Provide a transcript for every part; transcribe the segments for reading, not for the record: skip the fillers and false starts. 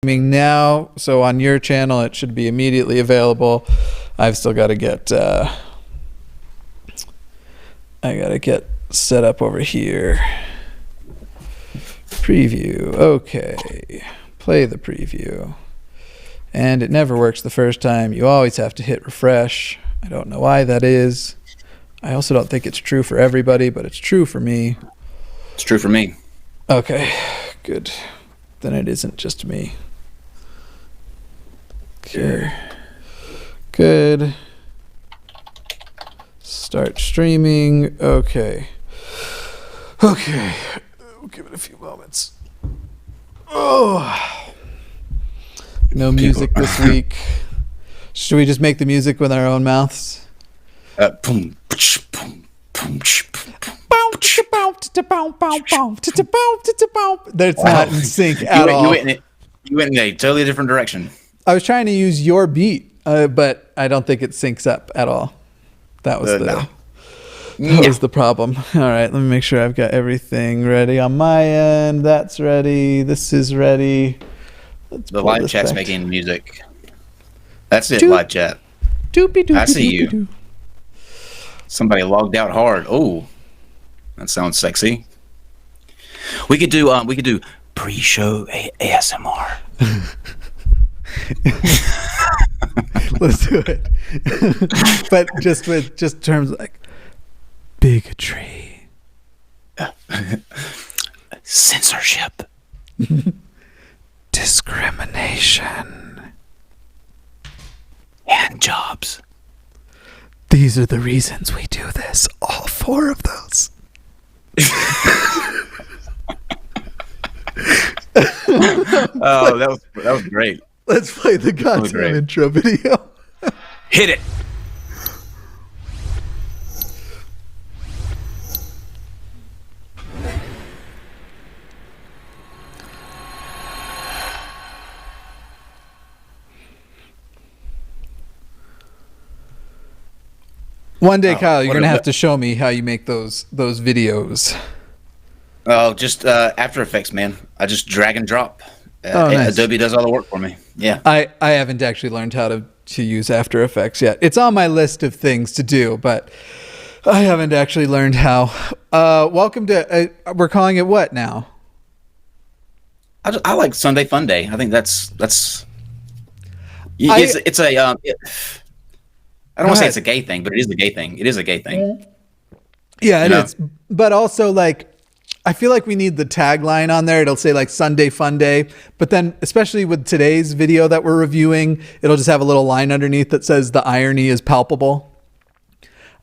now, so on your channel it should be immediately available. I've still got to get set up over here. Preview. Okay, play the preview, and it never works the first time. You always have to hit refresh. I don't know why that is. I also don't think it's true for everybody, but it's true for me. It's true for me. Okay, good. Then it isn't just me. Okay. Good. Start streaming. Okay. Okay. We'll give it a few moments. Oh. No music this week. Should we just make the music with our own mouths? Boom, boom, boom, That's not in sync at all. You went in a totally different direction. I was trying to use your beat, but I don't think it syncs up at all. That was the problem. All right, let me make sure I've got everything ready on my end. That's ready. This is ready. The live chat's making music. That's it, live chat. I see you. Somebody logged out hard. Oh, that sounds sexy. We could do pre-show ASMR. Let's do it. But just with terms like bigotry, censorship, discrimination, hand jobs. These are the reasons we do this. All four of those. Oh, that was great. Let's play the goddamn intro video. Hit it. One day, Kyle, you're going to have to show me how you make those videos. Oh, just After Effects, man. I just drag and drop. Nice. Adobe does all the work for me. Yeah. I haven't actually learned how to use After Effects yet. It's on my list of things to do, but I haven't actually learned how. Welcome to, we're calling it what now? I like Sunday Funday. I think that's it's a I don't want to say it's a gay thing, but it is a gay thing. It is a gay thing. Yeah, it is. But also, like, I feel like we need the tagline on there. It'll say like Sunday Funday, but then especially with today's video that we're reviewing, it'll just have a little line underneath that says the irony is palpable.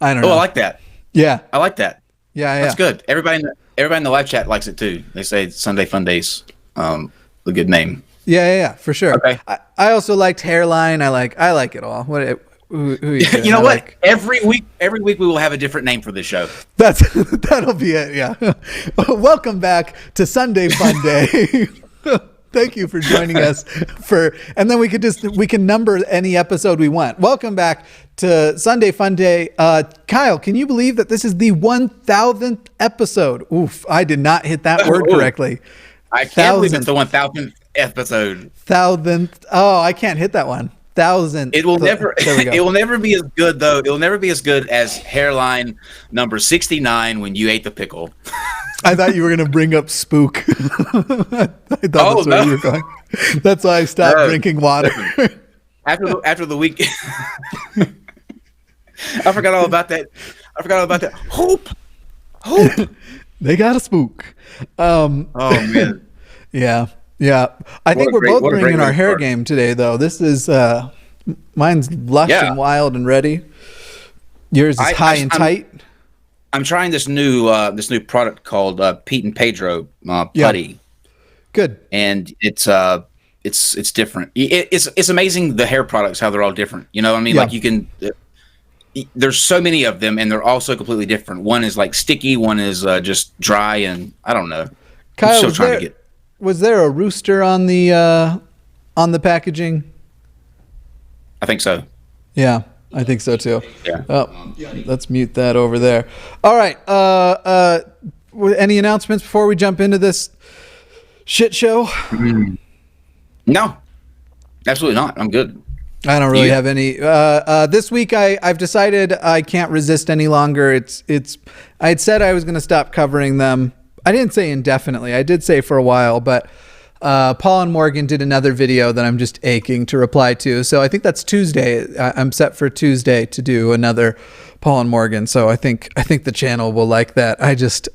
I don't know. Oh, I like that. Yeah, I like that. Yeah, that's good. Everybody in the live chat likes it too. They say Sunday Funday's a good name. Yeah, for sure. Okay. I also liked hairline. I like it all. Who you know what? Every week we will have a different name for this show. That'll be it. Yeah. Welcome back to Sunday Funday. Thank you for joining us and then we can number any episode we want. Welcome back to Sunday Funday. Kyle, can you believe that this is the 1000th episode? Oof, I did not hit that word correctly. I can't believe it's the 1000th episode. 1000th. Oh, I can't hit that one. 1000. It will never be as good though. It will never be as good as hairline number 69 when you ate the pickle. I thought you were going to bring up spook. I thought that's where you were going. That's why I stopped drinking water. After the week, I forgot all about that. Hope. They got a spook. Oh man. Yeah. I think we're both bringing our hair game today, though. This is mine's lush and wild and ready. Yours is high and tight. I'm trying this new product called Pete and Pedro Putty. Good. And it's different. It's amazing the hair products, how they're all different. You know what I mean? Like you can. There's so many of them, and they're all so completely different. One is like sticky, one is just dry, and I don't know. Kyle, I'm still trying to get. Was there a rooster on the packaging? I think so. Yeah, I think so too. Yeah. Oh, let's mute that over there. All right. Any announcements before we jump into this shit show? No, absolutely not. I'm good. I don't really have any. This week, I've decided I can't resist any longer. I had said I was going to stop covering them. I didn't say indefinitely. I did say for a while, but Paul and Morgan did another video that I'm just aching to reply to. So I think that's Tuesday. I'm set for Tuesday to do another Paul and Morgan. So I think the channel will like that.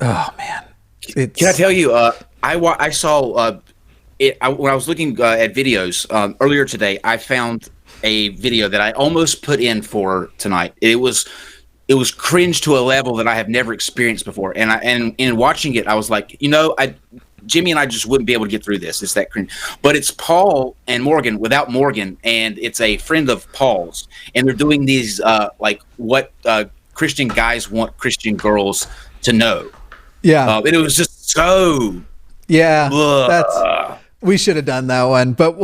Oh man. Can I tell you? I saw when I was looking at videos earlier today. I found a video that I almost put in for tonight. It was cringe to a level that I have never experienced before. And in watching it, I was like, Jimmy and I just wouldn't be able to get through this. It's that cringe. But it's Paul and Morgan without Morgan, and it's a friend of Paul's, and they're doing these what Christian guys want Christian girls to know. Yeah, and it was just so. Yeah, we should have done that one, but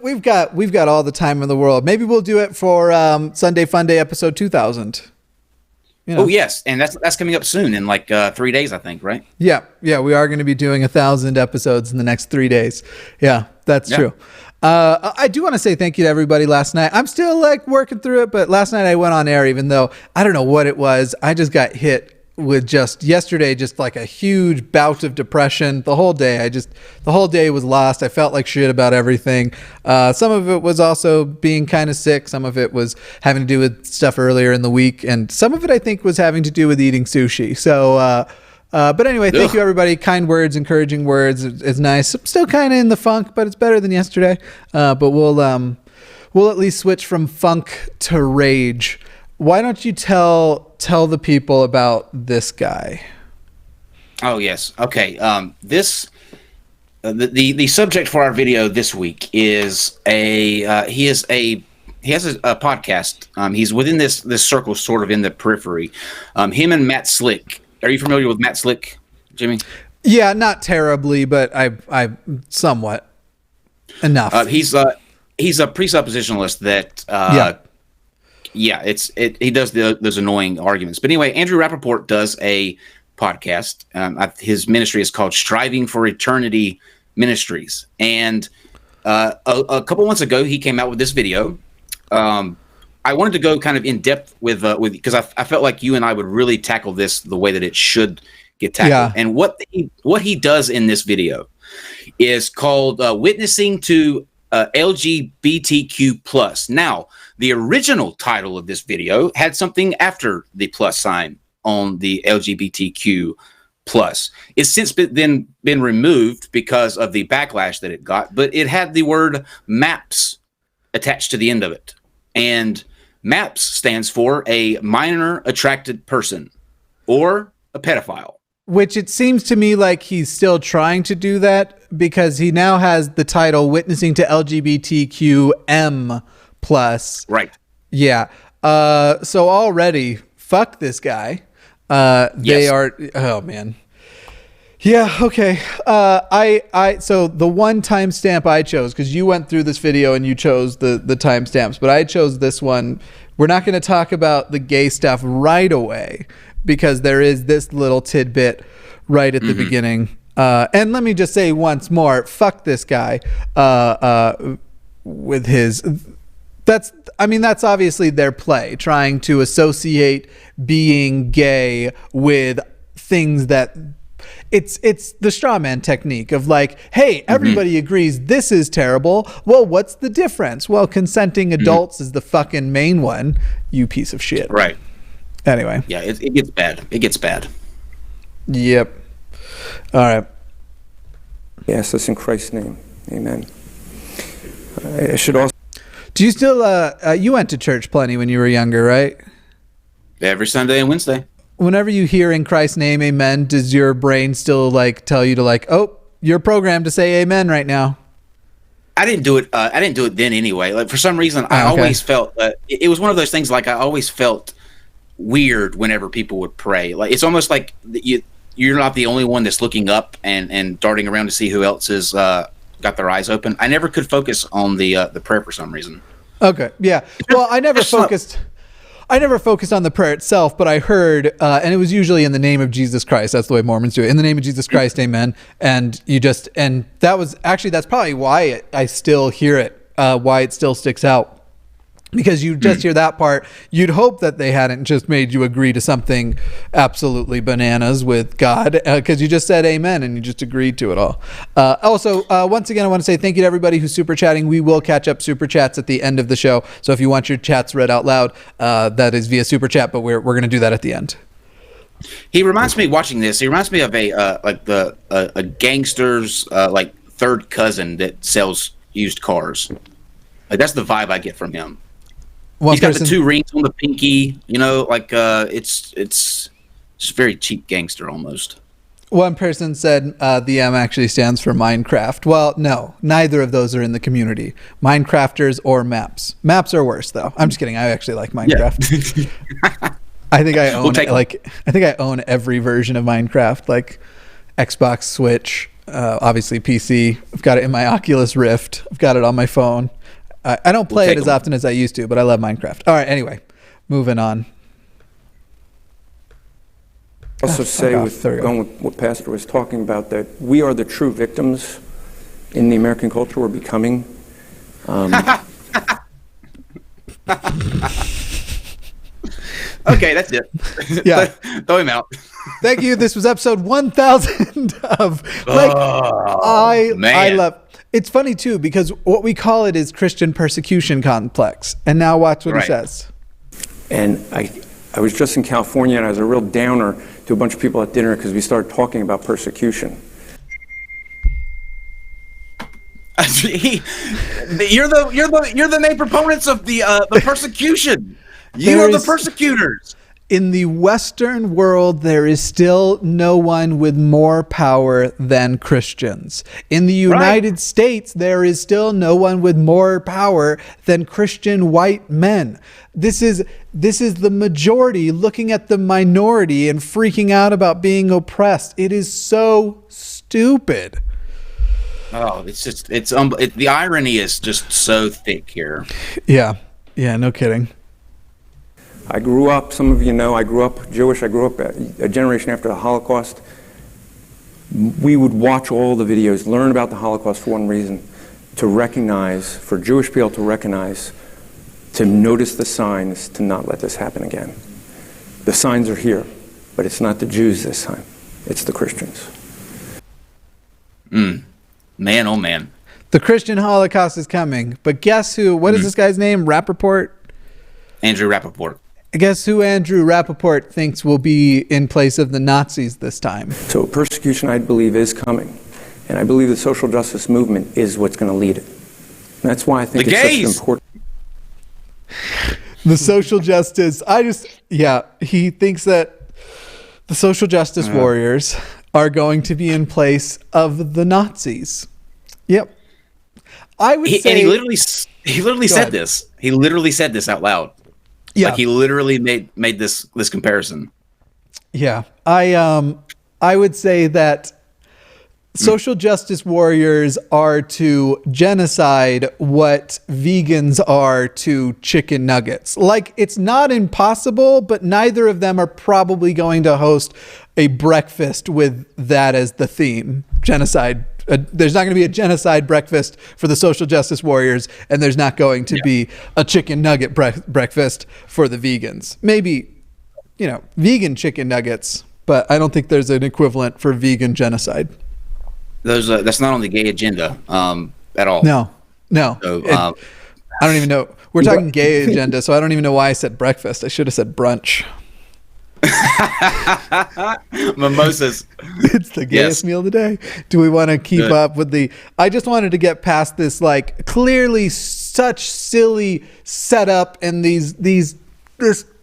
we've got all the time in the world. Maybe we'll do it for Sunday Funday episode 2000. Oh yes, and that's coming up soon in like 3 days, I think, right? Yeah, we are going to be doing 1,000 episodes in the next 3 days. Yeah, that's true. I do want to say thank you to everybody last night. I'm still like working through it, but last night I went on air, even though I don't know what it was. I just got hit with yesterday, like a huge bout of depression. The whole day was lost. I felt like shit about everything. Some of it was also being kind of sick. Some of it was having to do with stuff earlier in the week. And some of it I think was having to do with eating sushi. So, but anyway, thank you everybody. Kind words, encouraging words. It's nice. I'm still kind of in the funk, but it's better than yesterday. But we'll at least switch from funk to rage. Why don't you tell the people about this guy? Oh yes, okay. The subject for our video this week is he has a podcast. He's within this circle, sort of in the periphery. Him and Matt Slick. Are you familiar with Matt Slick, Jimmy? Yeah, not terribly, but I somewhat enough. He's a presuppositionalist that. Yeah, he does those annoying arguments. But anyway, Andrew Rappaport does a podcast. His ministry is called Striving for Eternity Ministries. And a couple months ago, he came out with this video. I wanted to go kind of in depth with because I felt like you and I would really tackle this the way that it should get tackled. Yeah. And what he does in this video is called Witnessing to LGBTQ+. Now, the original title of this video had something after the plus sign on the LGBTQ+. It's since been removed because of the backlash that it got, but it had the word MAPS attached to the end of it. And MAPS stands for a minor attracted person or a pedophile. Which it seems to me like he's still trying to do that because he now has the title Witnessing to LGBTQM+. Right. Yeah. So already, fuck this guy. They are. Oh man. Yeah. Okay. So the one timestamp I chose, because you went through this video and you chose the timestamps, but I chose this one. We're not going to talk about the gay stuff right away because there is this little tidbit right at the beginning. And let me just say once more, fuck this guy with his. That's obviously their play, trying to associate being gay with things that it's the Strawman technique of like, hey, everybody agrees this is terrible. Well, what's the difference? Well, consenting adults is the fucking main one, you piece of shit. Right. Anyway. Yeah, it gets bad. It gets bad. Yep. All right. Yes, that's in Christ's name. Amen. I should also. Do you still, you went to church plenty when you were younger, right? Every Sunday and Wednesday. Whenever you hear in Christ's name, amen, does your brain still like tell you to like, oh, you're programmed to say amen right now? I didn't do it. I didn't do it then anyway. Like for some reason, I always felt it was one of those things. Like I always felt weird whenever people would pray. Like it's almost like you're not the only one that's looking up and darting around to see who else is got their eyes open. I never could focus on the prayer for some reason. Okay, yeah. Well, I never focused. I never focused on the prayer itself, but I heard, and it was usually in the name of Jesus Christ. That's the way Mormons do it. In the name of Jesus Christ, amen. And that's probably why I still hear it, why it still sticks out. Because you just hear that part, you'd hope that they hadn't just made you agree to something absolutely bananas with God, because you just said amen and you just agreed to it all. Also, once again, I want to say thank you to everybody who's super chatting. We will catch up super chats at the end of the show. So if you want your chats read out loud, that is via super chat, but we're going to do that at the end. He reminds me, watching this, he reminds me of a gangster's like third cousin that sells used cars. Like, that's the vibe I get from him. He's got the 2 rings on the pinky, it's just very cheap gangster almost. One person said the M actually stands for Minecraft. Well, no, neither of those are in the community. Minecrafters or maps. Maps are worse, though. I'm just kidding. I actually like Minecraft. Yeah. I think I own I think I own every version of Minecraft, like Xbox, Switch, obviously PC. I've got it in my Oculus Rift. I've got it on my phone. I don't play it as often as I used to, but I love Minecraft. All right, anyway, moving on. Also going with what Pastor was talking about, that we are the true victims in the American culture we're becoming. Okay, that's it. Yeah. Throw him out. Thank you. This was episode 1000 of I love. It's funny too, because what we call it is Christian persecution complex. And now watch what he says. And I was just in California, and I was a real downer to a bunch of people at dinner because we started talking about persecution. You're the main proponents of the persecution. You are the persecutors. In the Western world, there is still no one with more power than Christians. In the United States, there is still no one with more power than Christian white men. This is the majority looking at the minority and freaking out about being oppressed. It is so stupid. Oh, the irony is just so thick here. Yeah, no kidding. I grew up, some of you know, I grew up Jewish. I grew up a generation after the Holocaust. We would watch all the videos, learn about the Holocaust for one reason, to recognize, for Jewish people to recognize, to notice the signs, to not let this happen again. The signs are here, but it's not the Jews this time. It's the Christians. Man, oh man. The Christian Holocaust is coming, but guess who? What is this guy's name? Rappaport? Andrew Rappaport. Guess who Andrew Rappaport thinks will be in place of the Nazis this time? So persecution, I believe, is coming. And I believe the social justice movement is what's going to lead it. And that's why I think it's such an important... The social justice, he thinks that the social justice warriors are going to be in place of the Nazis. Yep. I would say... And he literally said this. He literally said this out loud. Yeah. Like, he literally made this comparison. Yeah. I would say that social justice warriors are to genocide what vegans are to chicken nuggets. Like, it's not impossible, but neither of them are probably going to host a breakfast with that as the theme. Genocide. There's not going to be a genocide breakfast for the social justice warriors, and there's not going to be a chicken nugget breakfast for the vegans. Maybe, vegan chicken nuggets, but I don't think there's an equivalent for vegan genocide. That's not on the gay agenda at all. No. So, I don't even know. We're talking gay agenda, so I don't even know why I said breakfast. I should have said brunch. Mimosas. It's the gayest meal of the day. Do we want to keep up with I just wanted to get past this, like, clearly such silly setup and this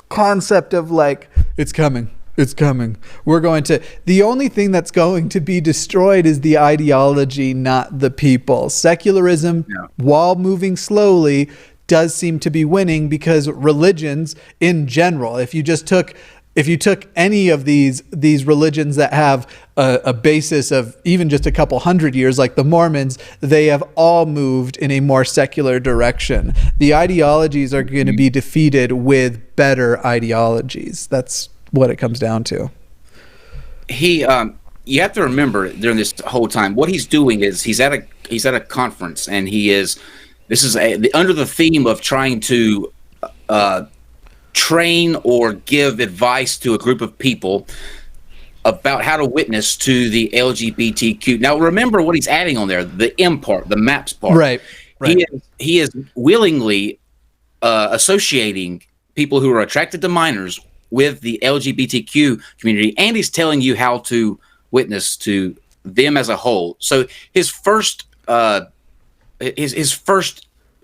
concept of, like, it's coming. The only thing that's going to be destroyed is the ideology, not the people. Secularism, while moving slowly, does seem to be winning, because religions in general, if you just took if you took any of these religions that have a basis of even just a couple hundred years, like the Mormons, they have all moved in a more secular direction. The ideologies are going to be defeated with better ideologies. That's what it comes down to. You have to remember during this whole time, what he's doing is he's at a conference, and this is under the theme of trying to train or give advice to a group of people about how to witness to the LGBTQ. Now, remember what he's adding on there, the M part, the MAPS part. Right. He is willingly associating people who are attracted to minors with the LGBTQ community, and he's telling you how to witness to them as a whole. So his first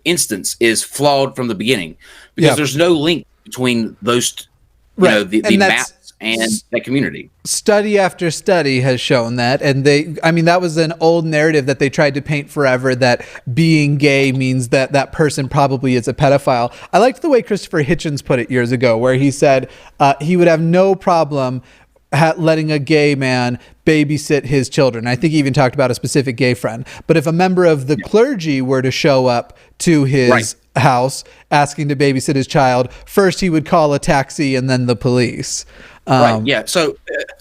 instance is flawed from the beginning, because there's no link between those, the maps and that community. Study after study has shown that, and that was an old narrative that they tried to paint forever, that being gay means that person probably is a pedophile. I liked the way Christopher Hitchens put it years ago, where he said he would have no problem letting a gay man babysit his children. I think he even talked about a specific gay friend. But if a member of the clergy were to show up to his house asking to babysit his child, first he would call a taxi and then the police. So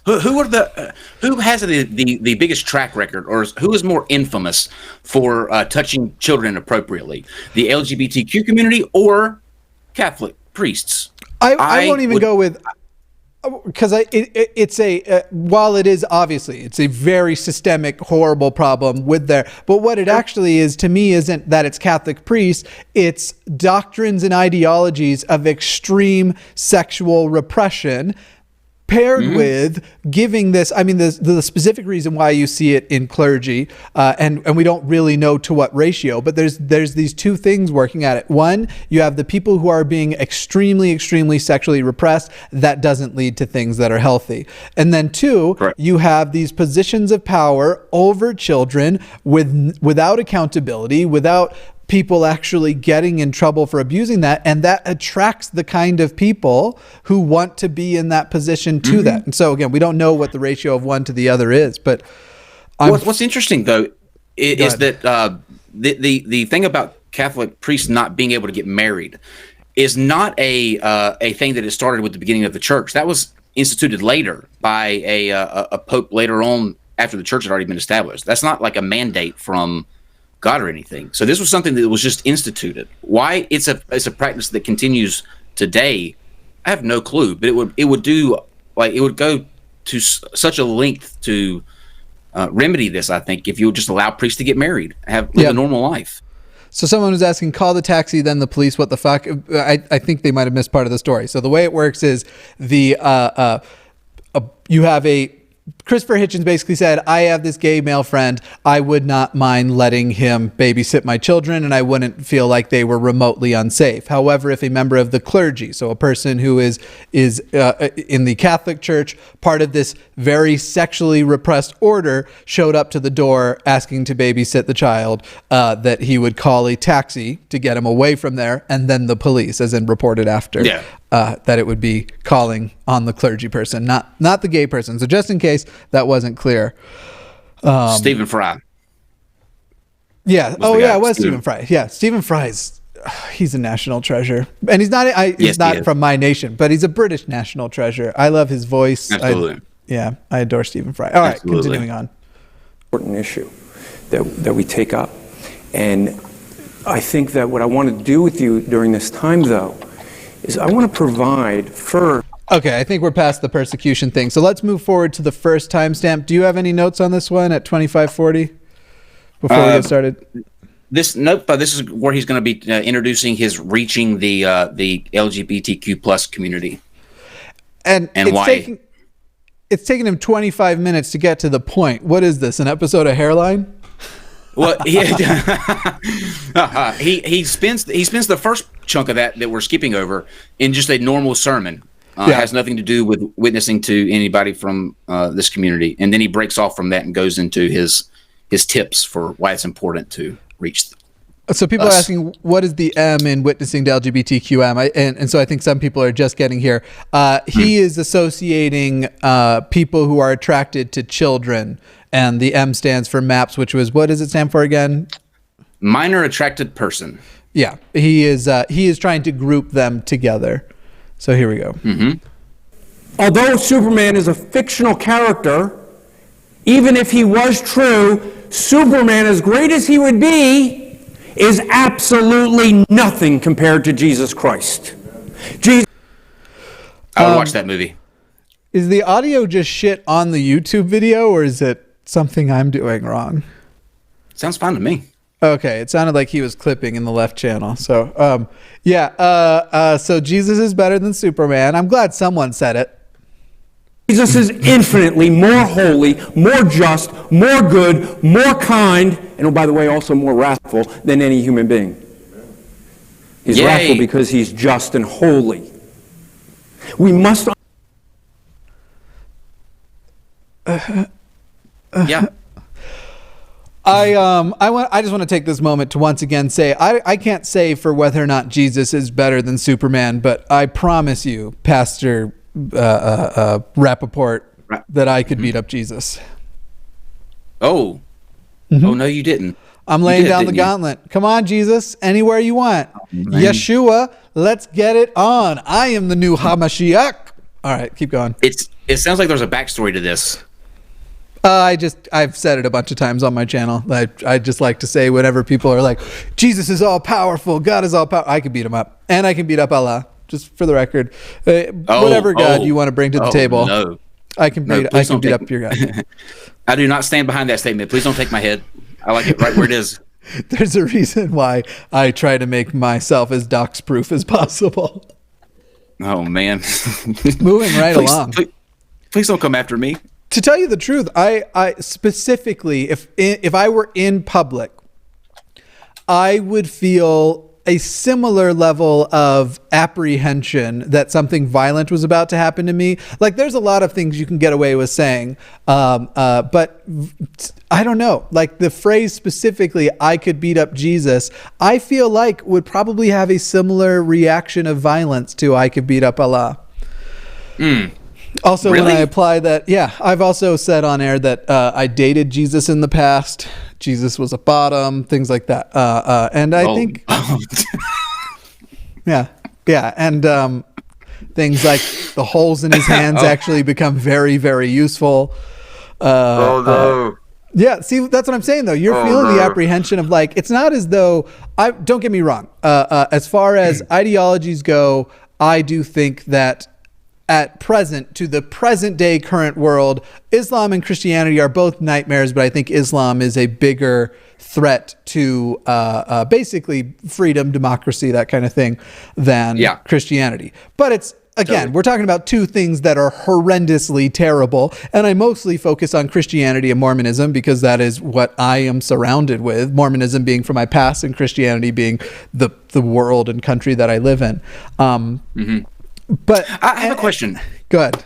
who has the biggest track record, or who is more infamous for touching children appropriately, the LGBTQ community or Catholic priests? I won't even go with, because while it is obviously it's a very systemic, horrible problem with there, but what it actually is to me isn't that it's Catholic priests, it's doctrines and ideologies of extreme sexual repression paired with giving this, the specific reason why you see it in clergy, and we don't really know to what ratio, but there's these two things working at it. One, you have the people who are being extremely, extremely sexually repressed. That doesn't lead to things that are healthy. And then two, you have these positions of power over children without accountability, without people actually getting in trouble for abusing that, and that attracts the kind of people who want to be in that position to that. And so again, we don't know what the ratio of one to the other is, but what's interesting though is that the thing about Catholic priests not being able to get married is not a thing that it started with the beginning of the church. That was instituted later by a pope later on, after the church had already been established. That's not like a mandate from God or anything. So this was something that was just instituted. Why it's a practice that continues today, I have no clue. But it would go to such a length to remedy this. I think if you would just allow priests to get married, live a normal life. So someone was asking, call the taxi, then the police. What the fuck? I think they might have missed part of the story. So the way it works is you have Christopher Hitchens basically said, I have this gay male friend. I would not mind letting him babysit my children, and I wouldn't feel like they were remotely unsafe. However, if a member of the clergy, so a person who is in the Catholic Church, part of this very sexually repressed order, showed up to the door asking to babysit the child, that he would call a taxi to get him away from there, and then the police, as in reported after. That it would be calling on the clergy person, not the gay person. So just in case that wasn't clear. Stephen Fry. Yeah. It was Stephen Fry. Yeah. Stephen Fry's, he's a national treasure. And he's not from my nation, but he's a British national treasure. I love his voice. Absolutely. I adore Stephen Fry. All right, continuing on. Important issue that we take up. And I think that what I want to do with you during this time, though, is I want to provide for... Okay, I think we're past the persecution thing. So let's move forward to the first timestamp. Do you have any notes on this one at 2540 before we get started? This is where he's going to be introducing his reaching the LGBTQ plus community. And why? It's taken him 25 minutes to get to the point. What is this, an episode of Hairline? Well, he spends the first chunk of that we're skipping over in just a normal sermon. It has nothing to do with witnessing to anybody from this community, and then he breaks off from that and goes into his tips for why it's important to reach So people are asking, what is the M in witnessing to LGBTQM? And so I think some people are just getting here. He is associating people who are attracted to children, and the M stands for MAPS, which was, what does it stand for again? Minor attracted person. Yeah, he is trying to group them together. So here we go. Mm-hmm. Although Superman is a fictional character, even if he was true, Superman, as great as he would be, is absolutely nothing compared to Jesus Christ. I would watch that movie. Is the audio just shit on the YouTube video, or is it something I'm doing wrong? Sounds fine to me. Okay, it sounded like he was clipping in the left channel. So, so Jesus is better than Superman. I'm glad someone said it. Jesus is infinitely more holy, more just, more good, more kind, and oh, by the way, also more wrathful than any human being. He's wrathful because he's just and holy. We must... Yeah. I just want to take this moment to once again say I can't say for whether or not Jesus is better than Superman, but I promise you, Pastor Rappaport, that I could beat up Jesus. Oh. Mm-hmm. Oh, no, you didn't. I'm laying down the gauntlet. Come on, Jesus, anywhere you want. Yeshua, let's get it on. I am the new Hamashiach. All right, keep going. It sounds like there's a backstory to this. I've said it a bunch of times on my channel. I just like to say whenever people are like, Jesus is all powerful, God is all powerful, I can beat him up. And I can beat up Allah. Just for the record, whatever God you want to bring to the table, no. I can beat up your God. I do not stand behind that statement. Please don't take my head. I like it right where it is. There's a reason why I try to make myself as dox-proof as possible. Oh, man. Moving right along. Please don't come after me. To tell you the truth, I specifically, if I were in public, I would feel a similar level of apprehension that something violent was about to happen to me. Like, there's a lot of things you can get away with saying, but I don't know. Like, the phrase specifically, I could beat up Jesus, I feel like would probably have a similar reaction of violence to I could beat up Allah. Also, really? When I apply that, I've also said on air that I dated Jesus in the past. Jesus was a bottom, things like that. And I think, and things like the holes in his hands actually become very, very useful. Yeah, see, that's what I'm saying, though. You're feeling the apprehension of, like, it's not as though, don't get me wrong. As far as ideologies go, I do think that at present, to the present day current world, Islam and Christianity are both nightmares, but I think Islam is a bigger threat to basically freedom, democracy, that kind of thing, than Christianity. But it's, again, we're talking about two things that are horrendously terrible, and I mostly focus on Christianity and Mormonism because that is what I am surrounded with, Mormonism being from my past and Christianity being the world and country that I live in. But I have a question. Go ahead.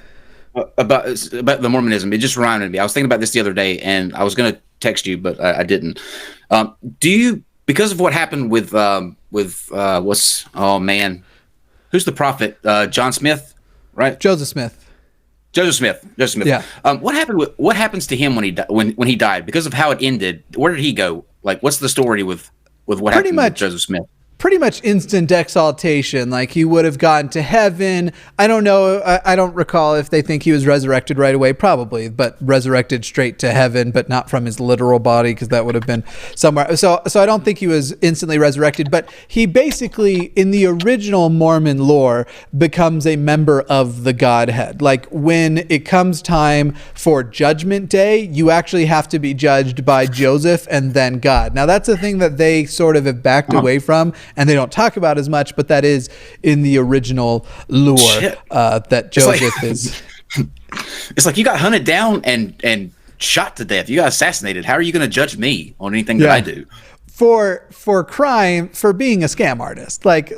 About the Mormonism. It just reminded me. I was thinking about this the other day, and I was going to text you, but I didn't. Do you, because of what happened with who's the prophet? John Smith, right? Joseph Smith. Yeah. What happens to him when he died? Because of how it ended, where did he go? Like, what's the story with what happened with Joseph Smith? Pretty much instant exaltation. Like, he would have gotten to heaven. I don't know. I don't recall if they think he was resurrected right away. Probably, but resurrected straight to heaven, but not from his literal body, because that would have been somewhere. So I don't think he was instantly resurrected. But he basically, in the original Mormon lore, becomes a member of the Godhead. Like, when it comes time for Judgment Day, you actually have to be judged by Joseph and then God. Now, that's a thing that they sort of have backed away from, and they don't talk about as much, but that is in the original lore that Joseph is. It's like, you got hunted down and shot to death. You got assassinated. How are you going to judge me on anything that I do? for crime, for being a scam artist, like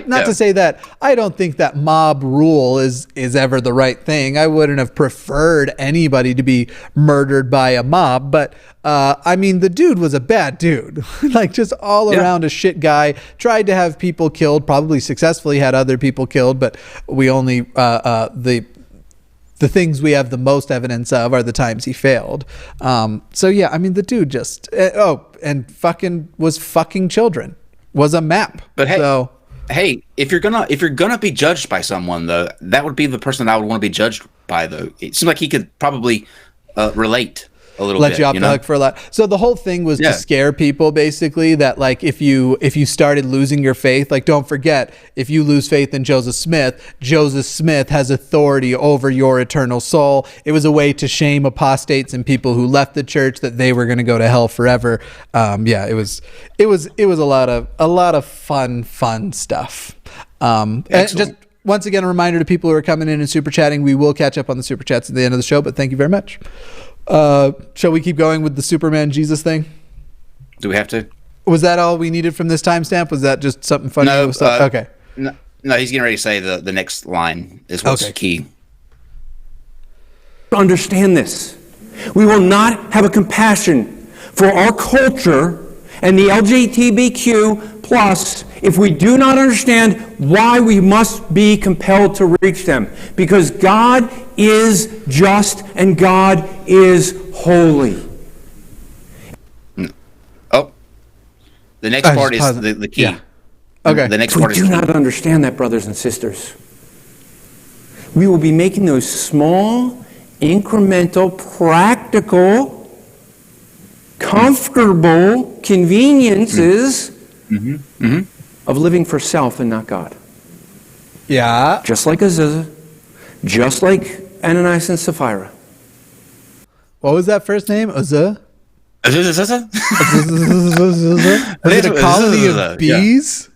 not to say that I don't think that mob rule is ever the right thing. I wouldn't have preferred anybody to be murdered by a mob, but I mean, the dude was a bad dude, like just all around a shit guy. Tried to have people killed, probably successfully had other people killed, but we only the things we have the most evidence of are the times he failed. So yeah, I mean, the dude just and fucking was fucking children, was a map. But hey, if you're gonna be judged by someone, though, that would be the person I would want to be judged by. Though it seems like he could probably relate a little bit. Let you off the hook for a lot. So the whole thing was to scare people, basically, that like if you started losing your faith, like don't forget, if you lose faith in Joseph Smith has authority over your eternal soul. It was a way to shame apostates and people who left the church, that they were going to go to hell forever. It was a lot of fun stuff. And just once again, a reminder to people who are coming in and super chatting, we will catch up on the super chats at the end of the show, but thank you very much. Shall we keep going with the Superman Jesus thing? Do we have to? Was that all we needed from this timestamp? Was that just something funny? No, okay. No, he's getting ready to say the next line is what's key. Understand this. We will not have a compassion for our culture and the LGBTQ plus if we do not understand why we must be compelled to reach them. Because God is just and God is holy. Oh, the next part is the key. Yeah. Okay. The next part is we do not understand that, brothers and sisters. We will be making those small, incremental, practical, comfortable conveniences of living for self and not God. Yeah. Just like Aziza, just like Ananias and Sapphira. What was that first name? Aziza? Is it a colony of bees?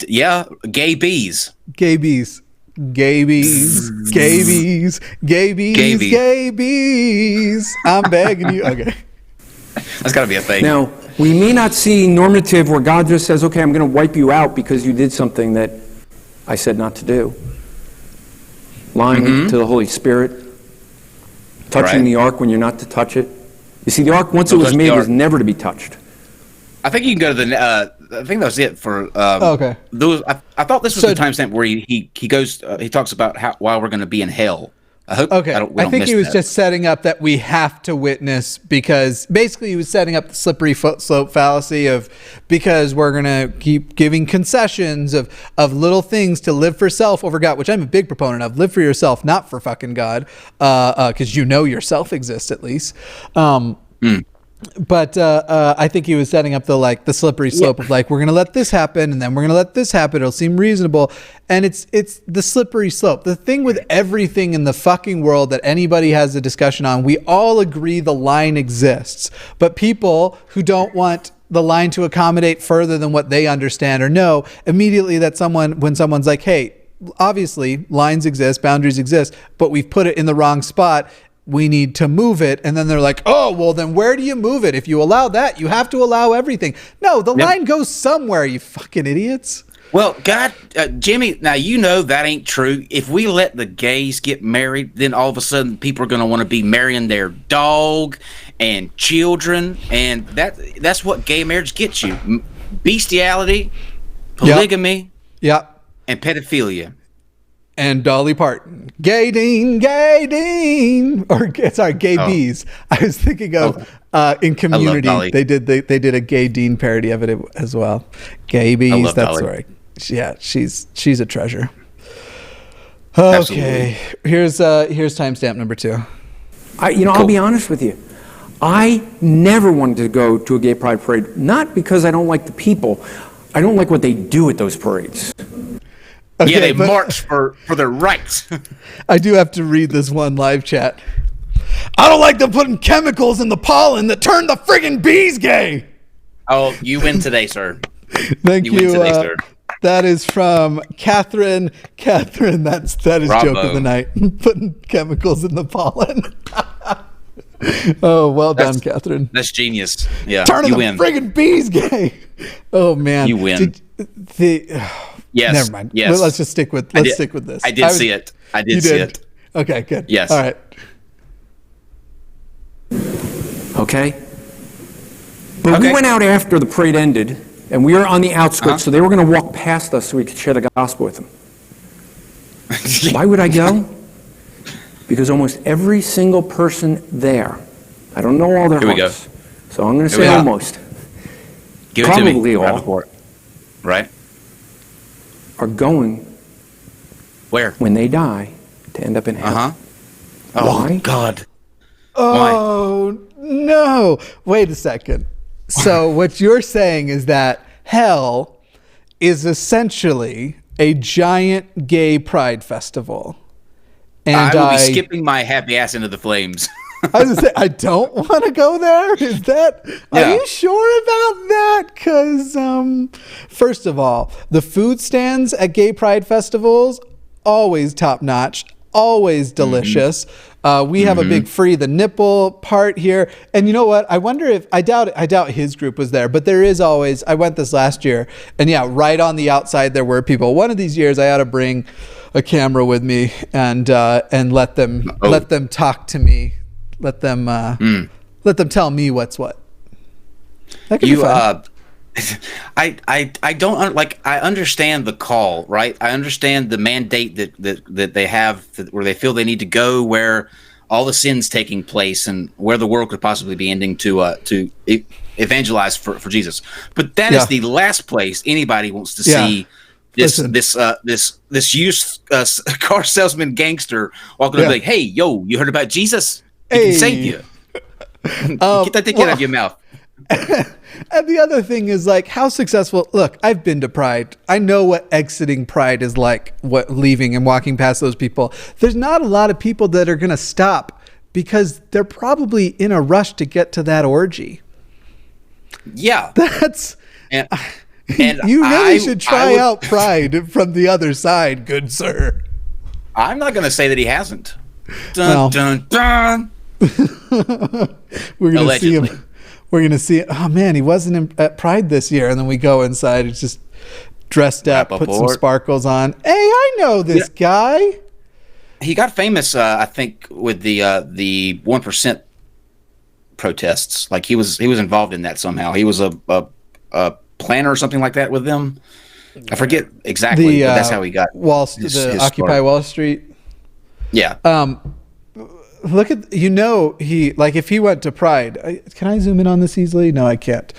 Yeah, gay bees. Gay bees. Gay bees. Gay bees. Gay bees. Gay bees. I'm begging you. Okay. That's got to be a thing. Now, we may not see normative where God just says, okay, I'm going to wipe you out because you did something that I said not to do. Lying to the Holy Spirit. Touching the ark when you're not to touch it. You see, the ark, once it was made, was never to be touched. I think you can go to the. I think that was it for. Okay. I thought this was the timestamp where he goes. He talks about why we're going to be in hell. I hope. Okay. I think he was just setting up that we have to witness, because basically he was setting up the slippery slope fallacy of, because we're going to keep giving concessions of little things to live for self over God, which I'm a big proponent of. Live for yourself, not for fucking God, because you know yourself exists at least. But I think he was setting up the slippery slope of like, we're going to let this happen and then we're going to let this happen. It'll seem reasonable. And it's the slippery slope. The thing with everything in the fucking world that anybody has a discussion on, we all agree the line exists. But people who don't want the line to accommodate further than what they understand or know, immediately when someone's like, hey, obviously lines exist, boundaries exist, but we've put it in the wrong spot. We need to move it. And then they're like, oh, well, then where do you move it? If you allow that, you have to allow everything. No, the line goes somewhere, you fucking idiots. Well, God, Jimmy, now you know that ain't true. If we let the gays get married, then all of a sudden people are going to want to be marrying their dog and children. And that's what gay marriage gets you. Bestiality, polygamy, and pedophilia. And Dolly Parton, gay Dean, or sorry, gay bees. I was thinking of in Community. They did a gay Dean parody of it as well. Gay bees. That's Dolly. Right. Yeah, she's a treasure. Okay, here's timestamp number 2. I'll be honest with you. I never wanted to go to a gay pride parade, not because I don't like the people. I don't like what they do at those parades. Okay, they march for their rights. I do have to read this one live chat. I don't like them putting chemicals in the pollen that turn the friggin' bees gay. Oh, you win today, sir. Thank you. Win today, sir. That is from Catherine. That is Bravo. Joke of the night. Putting chemicals in the pollen. Oh, well done, Catherine. That's genius. Yeah, turning you the win. friggin' bees gay. Oh man, You win. Yes. Never mind. Yes. Well, let's just stick with this. I did see it. I did see it. Okay, good. Yes. All right. Okay? But we went out after the parade ended, and we were on the outskirts, so they were going to walk past us so we could share the gospel with them. Why would I go? Because almost every single person there, I don't know all their hearts, so I'm going to say almost, Give it to me, probably all, Rappaport. Right? are going, Where? when they die, to end up in hell. Oh, Why? God. Oh no! Wait a second. So what you're saying is that hell is essentially a giant gay pride festival, and I will be skipping my happy ass into the flames. I was gonna say, I don't want to go there. Is that? Are you sure about that? Because first of all, the food stands at gay pride festivals always top notch, always delicious. We have a big free the nipple part here, and you know what? I wonder if I doubt his group was there, but there is always. I went this last year, and yeah, right on the outside there were people. One of these years, I ought to bring a camera with me and let them talk to me. Let them tell me what's what. That could be fun. I don't like. I understand the call, right? I understand the mandate that they have, where they feel they need to go, where all the sin's taking place, and where the world could possibly be ending to evangelize for Jesus. But that is the last place anybody wants to see this used car salesman gangster walking up like, "Hey, yo, you heard about Jesus? He can save you. Get that thing out of your mouth." And the other thing is, like, how successful. Look, I've been to Pride. I know what exiting Pride is like, what leaving and walking past those people. There's not a lot of people that are going to stop because they're probably in a rush to get to that orgy. Yeah. That's... And you really should try out Pride from the other side, good sir. I'm not going to say that he hasn't. Dun, dun, dun. We're going to see him. We're going to see, oh man, he wasn't at Pride this year. And then we go inside, it's just dressed up, put some sparkles on. Hey, I know this guy. He got famous, I think, with the 1% protests. Like he was involved in that somehow. He was a planner or something like that with them. I forget exactly, but that's how he got his Occupy start. Wall Street. Yeah. Look at, he, like, if he went to Pride, can I zoom in on this easily? No, I can't.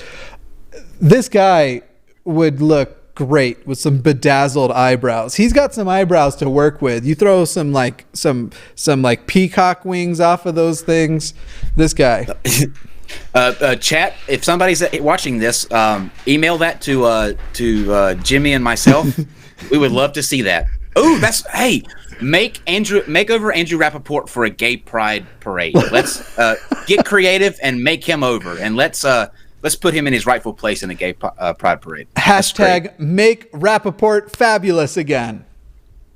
This guy would look great with some bedazzled eyebrows. He's got some eyebrows to work with. You throw some peacock wings off of those things. This guy. Chat, if somebody's watching this, email that to Jimmy and myself. We would love to see that. Oh, hey, make over Andrew Rappaport for a gay pride parade. Let's get creative and make him over, and let's put him in his rightful place in a gay pride parade. Hashtag make Rappaport fabulous again.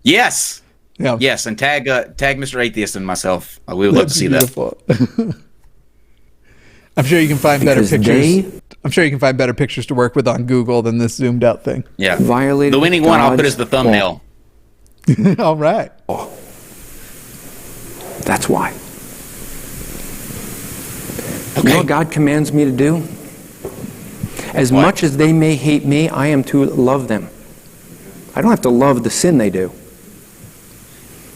Yes. Yeah. Yes, and tag Mr. Atheist and myself. We would love to see that. I'm sure you can find better pictures. I'm sure you can find better pictures to work with on Google than this zoomed out thing. Yeah. Violated the winning one I'll put as the thumbnail. All right. That's why. Okay. You know what God commands me to do? As much as they may hate me, I am to love them. I don't have to love the sin they do.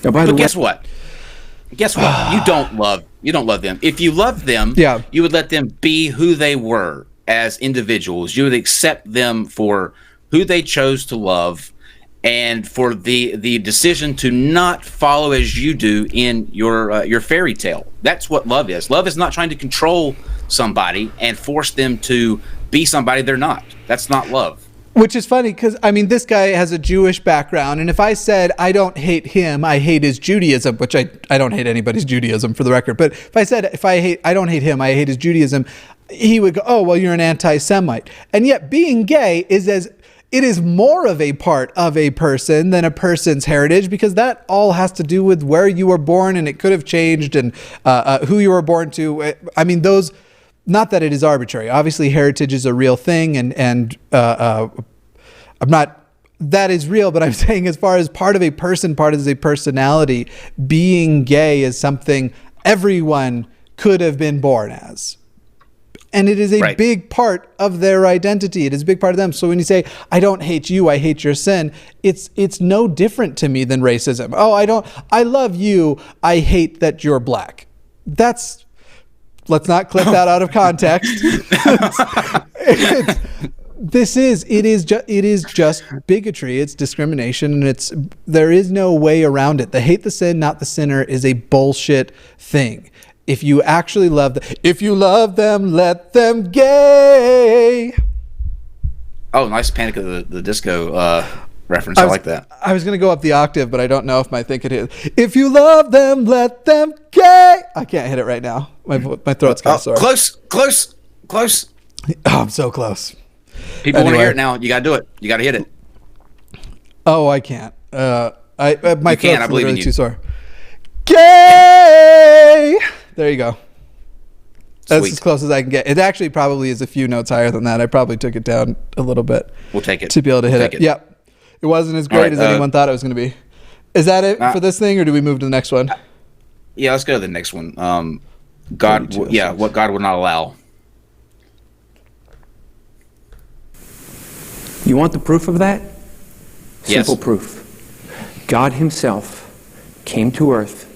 Now, by the way, guess what? Guess what? You don't love them. If you loved them, you would let them be who they were as individuals. You would accept them for who they chose to love, and for the decision to not follow as you do in your fairy tale. That's what love is. Love is not trying to control somebody and force them to be somebody they're not. That's not love. Which is funny because, I mean, this guy has a Jewish background, and if I said I don't hate him, I hate his Judaism, which I don't hate anybody's Judaism for the record, but if I said I don't hate him, I hate his Judaism, he would go, oh, well, you're an anti-Semite. And yet being gay is it is more of a part of a person than a person's heritage, because that all has to do with where you were born, and it could have changed, and who you were born to. I mean, those, not that it is arbitrary. Obviously, heritage is a real thing, and I'm not, that is real, but I'm saying as far as part of a person, part of a personality, being gay is something everyone could have been born as. And it is a big part of their identity. It is a big part of them. So when you say, I don't hate you, I hate your sin, it's no different to me than racism. Oh, I love you, I hate that you're black. Let's not clip that out of context. It is just bigotry. It's discrimination, and there is no way around it. The hate the sin, not the sinner is a bullshit thing. If you actually love if you love them, let them gay. Oh, nice Panic of the Disco reference. I like that. I was going to go up the octave, but I don't know if my thing could hit. If you love them, let them gay. I can't hit it right now. My throat's kind of sore. Close. Oh, I'm so close. People want to hear it now. You got to do it. You got to hit it. Oh, I can't. My throat's literally too sore. Gay. There you go. That's as close as I can get. It actually probably is a few notes higher than that. I probably took it down a little bit. We'll take it. To be able to hit it. Yep. It wasn't as great as anyone thought it was going to be. Is that it for this thing, or do we move to the next one? Yeah, let's go to the next one. God, what God would not allow. You want the proof of that? Yes. Simple proof. God himself came to earth,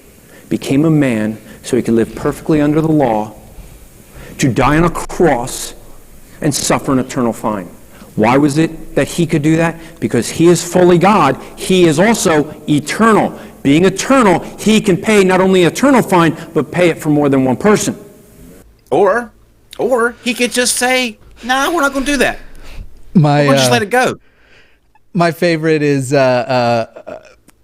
became a man so he could live perfectly under the law, to die on a cross and suffer an eternal fine. Why was it that he could do that? Because he is fully God. He is also eternal. Being eternal, he can pay not only eternal fine, but pay it for more than one person. Or he could just say, nah, we're not going to do that. We'll just let it go. My favorite is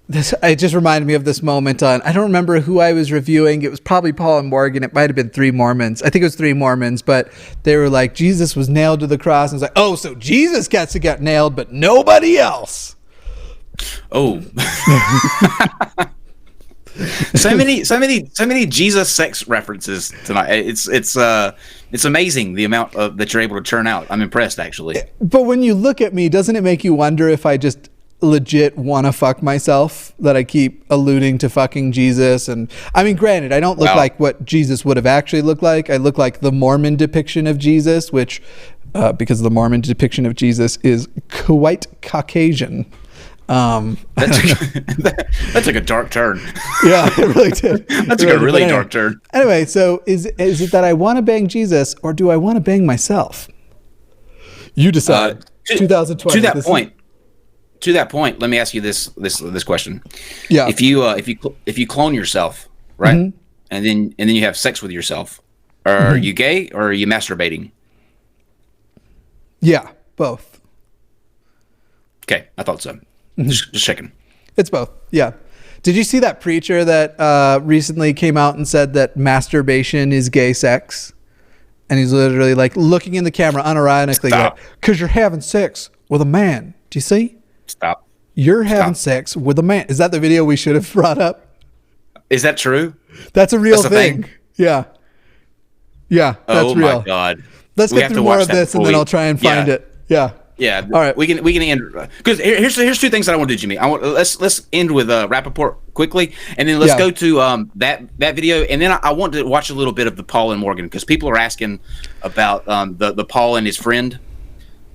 this. It just reminded me of this moment on, I don't remember who I was reviewing. It was probably Paul and Morgan. It might have been Three Mormons. I think it was Three Mormons, but they were like, Jesus was nailed to the cross. And it's like, oh, so Jesus gets to get nailed, but nobody else. Oh. so many Jesus sex references tonight. It's amazing the amount that you're able to churn out. I'm impressed, actually. But when you look at me, doesn't it make you wonder if I just legit want to fuck myself, that I keep alluding to fucking Jesus? And I mean, granted, I don't look like what Jesus would have actually looked like. I look like the Mormon depiction of Jesus, which because the Mormon depiction of Jesus is quite Caucasian. That took a dark turn. Yeah, it really did. That took a really dark turn. Anyway, so is it that I want to bang Jesus, or do I want to bang myself? You decide. 2020. To that point, let me ask you this question. Yeah. If you clone yourself, right, mm-hmm. and then you have sex with yourself, are you gay or are you masturbating? Yeah, both. Okay, I thought so. Just checking. It's both. Yeah. Did you see that preacher that recently came out and said that masturbation is gay sex? And he's literally like looking in the camera unironically, because you're having sex with a man. Do you see? Stop. You're having sex with a man. Is that the video we should have brought up? Is that true? That's a real thing. Yeah. Yeah, that's real. Oh my God. Let's get through more of this and then I'll try and find it. Yeah. Yeah. All right. We can end, because here's two things that I want to do, Jimmy. Let's end with Rappaport quickly, and then let's go to that video, and then I want to watch a little bit of the Paul and Morgan, because people are asking about the Paul and his friend.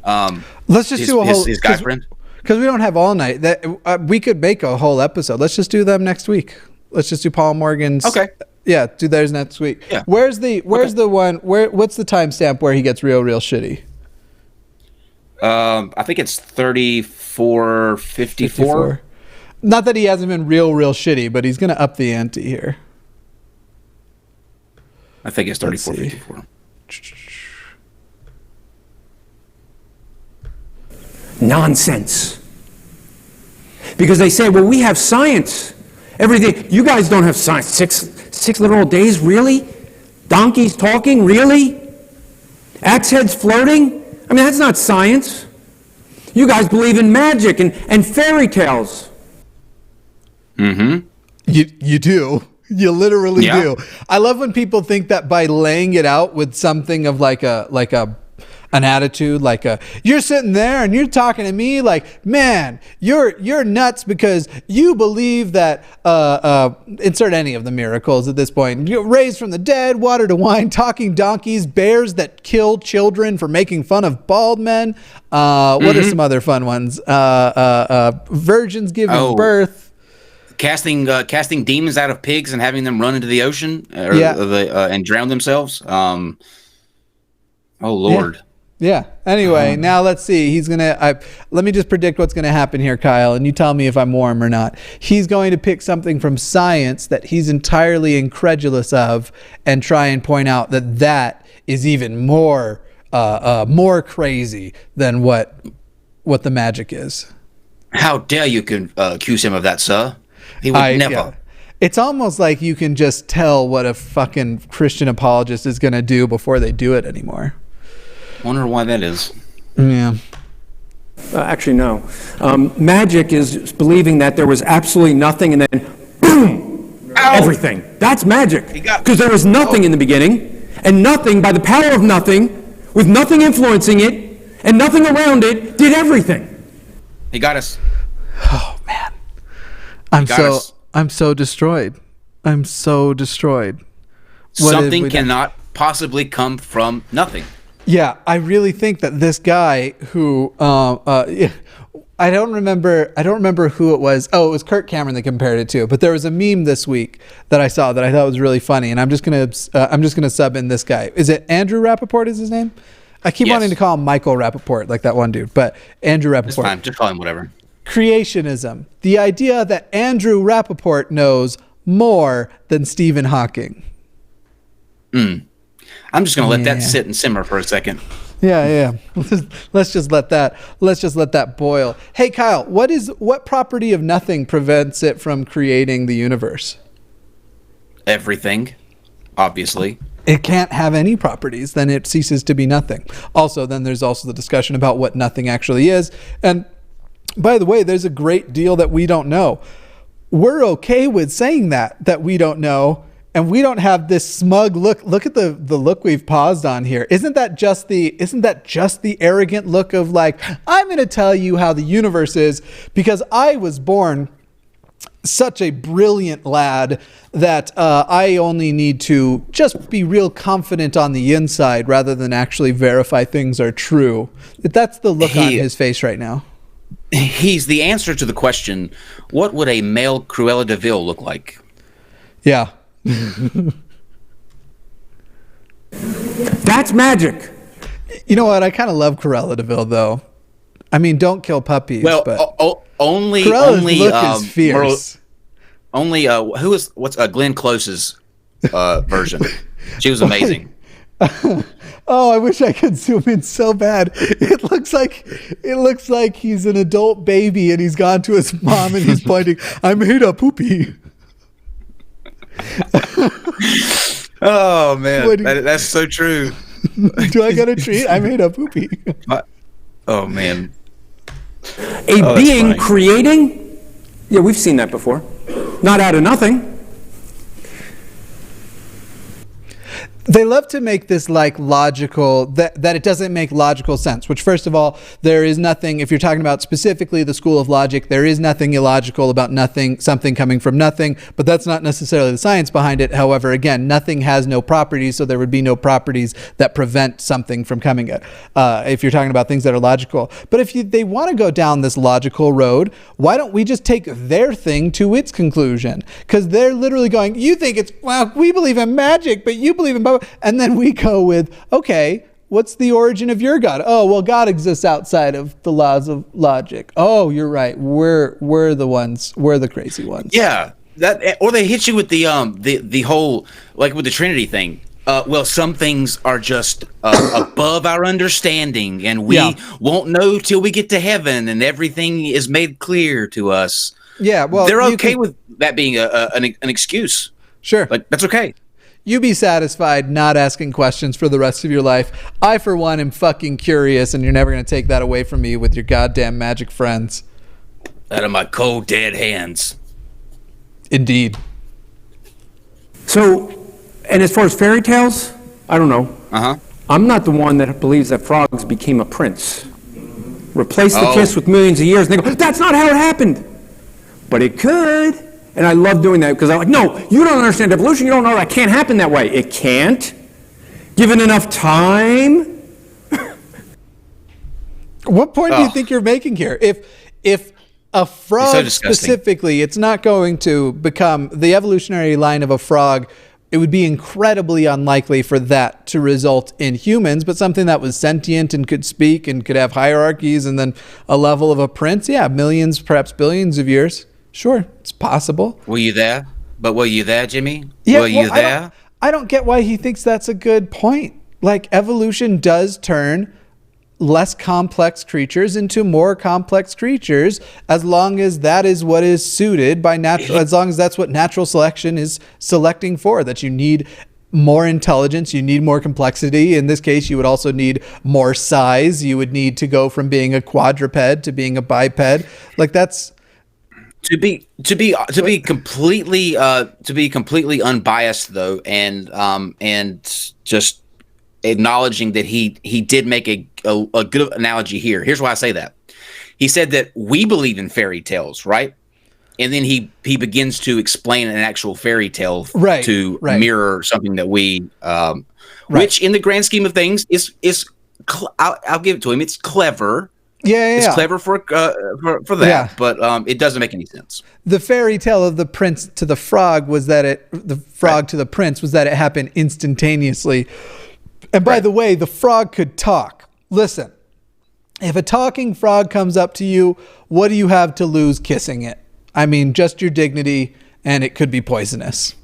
Let's just do a whole his guy friend, because we don't have all night. That we could make a whole episode. Let's just do them next week. Let's just do Paul and Morgan's. Okay. Yeah, do theirs next week. Yeah. Where's the one? What's the timestamp where he gets real shitty? I think it's 34:54. Not that he hasn't been real shitty, but he's going to up the ante here. I think it's 34:54. Nonsense. Because they say, well, we have science. Everything. You guys don't have science. Six literal days, really? Donkeys talking, really? Axe heads floating? I mean, that's not science. You guys believe in magic and fairy tales. Mm-hmm. You do. You literally do. I love when people think that by laying it out with something of an attitude, you're sitting there and you're talking to me like, man, you're nuts because you believe that insert any of the miracles at this point. You're raised from the dead, water to wine, talking donkeys, bears that kill children for making fun of bald men. What are some other fun ones? Virgins giving birth. Casting demons out of pigs and having them run into the ocean and drown themselves. Oh Lord. Yeah. Anyway, now let's see. He's let me just predict what's gonna happen here, Kyle, and you tell me if I'm warm or not. He's going to pick something from science that he's entirely incredulous of and try and point out that is even more crazy than what the magic is. How dare you accuse him of that, sir? He would never. Yeah. It's almost like you can just tell what a fucking Christian apologist is going to do before they do it anymore. Wonder why that is. Yeah. Actually, no. Magic is believing that there was absolutely nothing and then boom, everything. That's magic. Because there was nothing in the beginning, and nothing, by the power of nothing, with nothing influencing it, and nothing around it, did everything. He got us. Oh, man. I'm so destroyed. I'm so destroyed. Something cannot possibly come from nothing. Yeah, I really think that this guy who I don't remember who it was. Oh, it was Kirk Cameron they compared it to. But there was a meme this week that I saw that I thought was really funny, and I'm just gonna sub in this guy. Is it Andrew Rappaport? Is his name? I keep wanting to call him Michael Rappaport, like that one dude, but Andrew Rappaport. It's fine. Just call him whatever. Creationism. The idea that Andrew Rappaport knows more than Stephen Hawking. I'm just going to let that sit and simmer for a second. Yeah. Let's just let that boil. Hey, Kyle, what property of nothing prevents it from creating the universe? Everything, obviously. It can't have any properties, then it ceases to be nothing. Also, then there's also the discussion about what nothing actually is. And by the way, there's a great deal that we don't know. We're okay with saying that we don't know, and we don't have this smug look. Look at the look we've paused on here. Isn't that just the arrogant look of like, I'm going to tell you how the universe is because I was born such a brilliant lad that I only need to just be real confident on the inside rather than actually verify things are true. That's the look on his face right now. He's the answer to the question, what would a male Cruella de Vil look like? Yeah. That's magic. You know what? I kind of love Cruella de Vil, though. I mean, don't kill puppies. Well, but only look is fierce. What's Glenn Close's version? She was amazing. Oh, I wish I could zoom in so bad. It looks like he's an adult baby and he's gone to his mom and he's pointing, I made a poopy. Oh man, that's so true. Do I get a treat? I made a poopy. Oh man. A being creating? Yeah, we've seen that before. Not out of nothing. They love to make this like logical, that it doesn't make logical sense, which first of all, there is nothing, if you're talking about specifically the school of logic, there is nothing illogical about something coming from nothing, but that's not necessarily the science behind it. However, again, nothing has no properties, so there would be no properties that prevent something from coming if you're talking about things that are logical. But if they want to go down this logical road, why don't we just take their thing to its conclusion? Because they're literally going, you think it's, well, we believe in magic, but you believe in blah. And then we go with, okay, what's the origin of your God? Oh, well, God exists outside of the laws of logic. Oh, you're right. We're the crazy ones. Yeah, or they hit you with the whole, like with the Trinity thing. Well, some things are just above our understanding, and we won't know till we get to heaven, and everything is made clear to us. Yeah, well, they're okay with that being an excuse. Sure, like that's okay. You be satisfied not asking questions for the rest of your life. I, for one, am fucking curious, and you're never going to take that away from me with your goddamn magic friends. Out of my cold, dead hands. Indeed. So, and as far as fairy tales, I don't know. I'm not the one that believes that frogs became a prince. Replace the kiss with millions of years, and they go, that's not how it happened. But it could. And I love doing that because I'm like, no, you don't understand evolution. You don't know that can't happen that way. It can't. Given enough time. What point do you think you're making here? If a frog specifically, it's not going to become the evolutionary line of a frog. It would be incredibly unlikely for that to result in humans, but something that was sentient and could speak and could have hierarchies and then a level of a prince. Yeah, millions, perhaps billions of years. Sure, it's possible. Were you there? But were you there, Jimmy? Yeah, were you there? I don't get why he thinks that's a good point. Like, evolution does turn less complex creatures into more complex creatures, as long as that is what is suited by natural, as long as that's what natural selection is selecting for, that you need more intelligence, you need more complexity. In this case, you would also need more size. You would need to go from being a quadruped to being a biped. Like, that's to be completely unbiased though, and just acknowledging that he did make a good analogy here. Here's why I say that. He said that we believe in fairy tales, right? And then he begins to explain an actual fairy tale to mirror something that we, which in the grand scheme of things is I'll give it to him. It's clever. It's clever for that, but it doesn't make any sense. The fairy tale of the prince to the frog was that the frog to the prince was that it happened instantaneously. And by the way, the frog could talk. Listen, if a talking frog comes up to you, what do you have to lose kissing it? I mean, just your dignity, and it could be poisonous.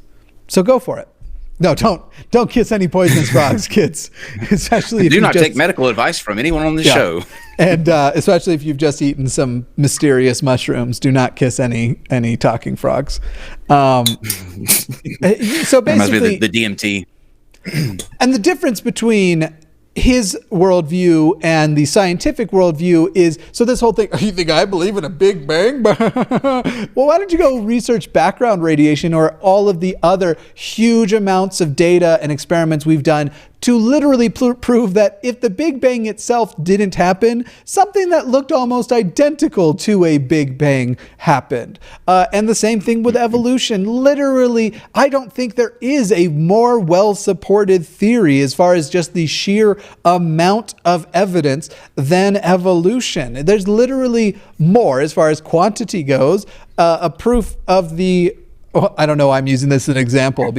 So go for it. No, don't kiss any poisonous frogs, kids. Especially if do not take medical advice from anyone on the show. And especially if you've just eaten some mysterious mushrooms, do not kiss any talking frogs. So basically, the DMT. And the difference between his worldview and the scientific worldview is, so this whole thing, you think I believe in a big bang? Well, why don't you go research background radiation or all of the other huge amounts of data and experiments we've done to literally prove that if the Big Bang itself didn't happen, something that looked almost identical to a Big Bang happened. And the same thing with evolution. Literally, I don't think there is a more well-supported theory as far as just the sheer amount of evidence than evolution. There's literally more as far as quantity goes, a proof of the I don't know why I'm using this as an example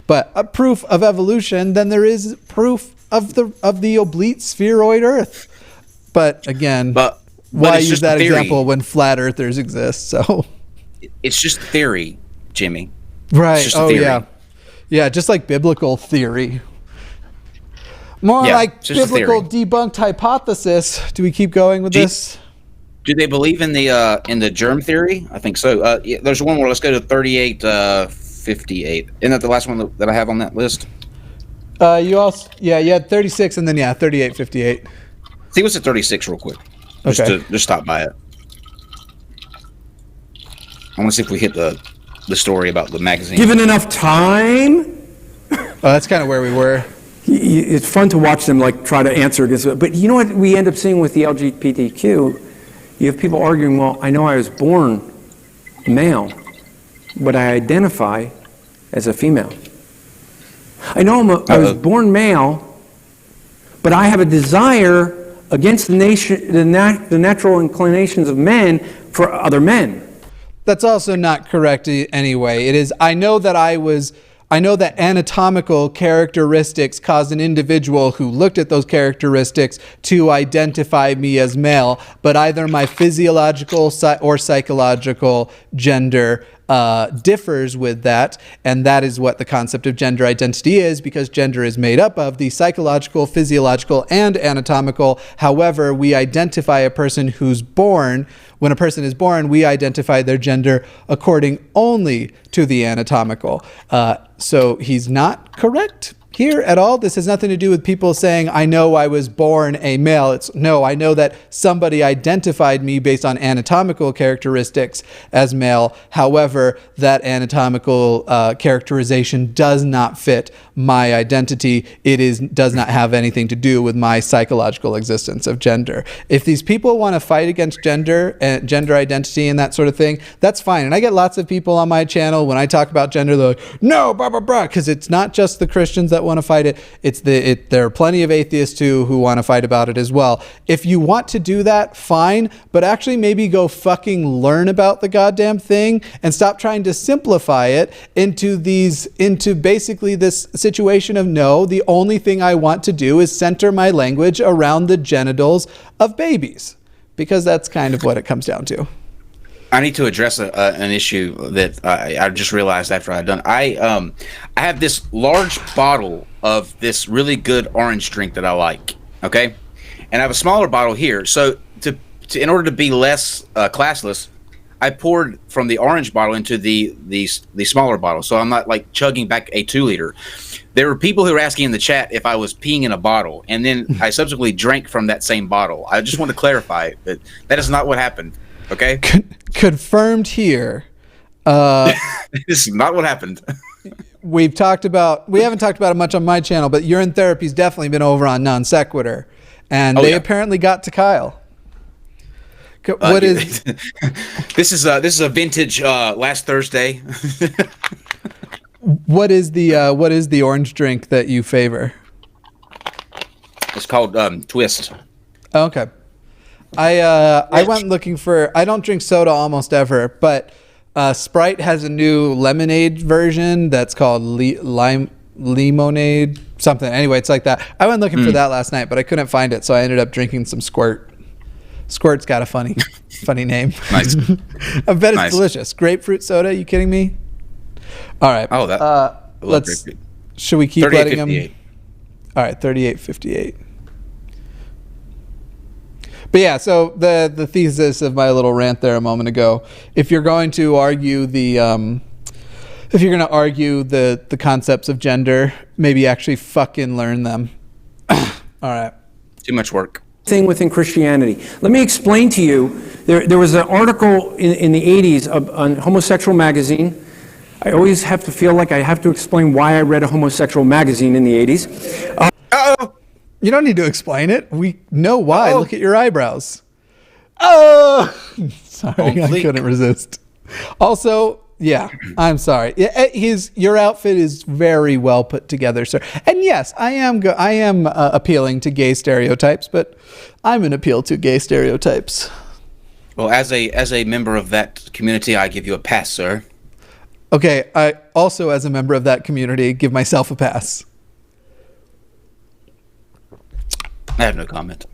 but a proof of evolution than there is proof of the oblate spheroid Earth. But again, why use that example when flat earthers exist? So it's just theory, Jimmy. Right. It's just a theory. Yeah, just like biblical theory. More like biblical debunked hypothesis. Do we keep going with this? Do they believe in the germ theory? I think so. There's one more. Let's go to 3858. Isn't that the last one that I have on that list? You had 36 and then 3858. See what's at 36 real quick. Just stop by it. I want to see if we hit the story about the magazine. Given enough time. That's kind of where we were. It's fun to watch them try to answer this, but you know what we end up seeing with the LGBTQ? You have people arguing, well, I know I was born male, but I identify as a female. I know I was born male, but I have a desire against the natural inclinations of men for other men. That's also not correct anyway. It is, I know that anatomical characteristics caused an individual who looked at those characteristics to identify me as male, but either my physiological or psychological gender differs with that, and that is what the concept of gender identity is, because gender is made up of the psychological, physiological, and anatomical. However, we identify a person who's born. When a person is born, we identify their gender according only to the anatomical. So he's not correct here at all. This has nothing to do with people saying, I know I was born a male. It's no, I know that somebody identified me based on anatomical characteristics as male. However, that anatomical characterization does not fit my identity. It does not have anything to do with my psychological existence of gender. If these people want to fight against gender and gender identity and that sort of thing, that's fine. And I get lots of people on my channel when I talk about gender, they're like, no, blah, blah, blah, because it's not just the Christians that want to fight it. There are plenty of atheists too who want to fight about it as well. If you want to do that, fine, but actually maybe go fucking learn about the goddamn thing and stop trying to simplify it into basically this situation of, no, the only thing I want to do is center my language around the genitals of babies, because that's kind of what it comes down to. I need to address an issue that I just realized after I'd done. I have this large bottle of this really good orange drink that I like, okay? And I have a smaller bottle here. So in order to be less classless, I poured from the orange bottle into the smaller bottle. So I'm not like chugging back a 2-liter. There were people who were asking in the chat if I was peeing in a bottle, and then I subsequently drank from that same bottle. I just want to clarify that is not what happened. Okay. Confirmed here. This is not what happened. We haven't talked about it much on my channel, but Urine Therapy's definitely been over on Non-Sequitur, and they apparently got to Kyle. What is this is a vintage last Thursday. What is the orange drink that you favor? It's called Twist. Oh, okay. I went looking for, I don't drink soda almost ever, but Sprite has a new lemonade version that's called Lemonade something. Anyway, it's like that. I went looking for that last night, but I couldn't find it, so I ended up drinking some Squirt. Squirt's got a funny name. Nice. I bet it's delicious. Grapefruit soda, you kidding me? All right. Oh, that. Should we keep letting them? All right, 38.58. But yeah, so the thesis of my little rant there a moment ago, if you're going to argue the concepts of gender, maybe actually fucking learn them. All right. Too much work. Thing within Christianity. Let me explain to you. There was an article in the 80s on Homosexual magazine. I always have to feel like I have to explain why I read a Homosexual magazine in the 80s. You don't need to explain it. We know why. Look at your eyebrows. Oh, sorry, I couldn't resist. Also, yeah, I'm sorry. Your outfit is very well put together, sir. And yes, I am appealing to gay stereotypes, but I'm an appeal to gay stereotypes. Well, as a member of that community, I give you a pass, sir. Okay, I also, as a member of that community, give myself a pass. I have no comment.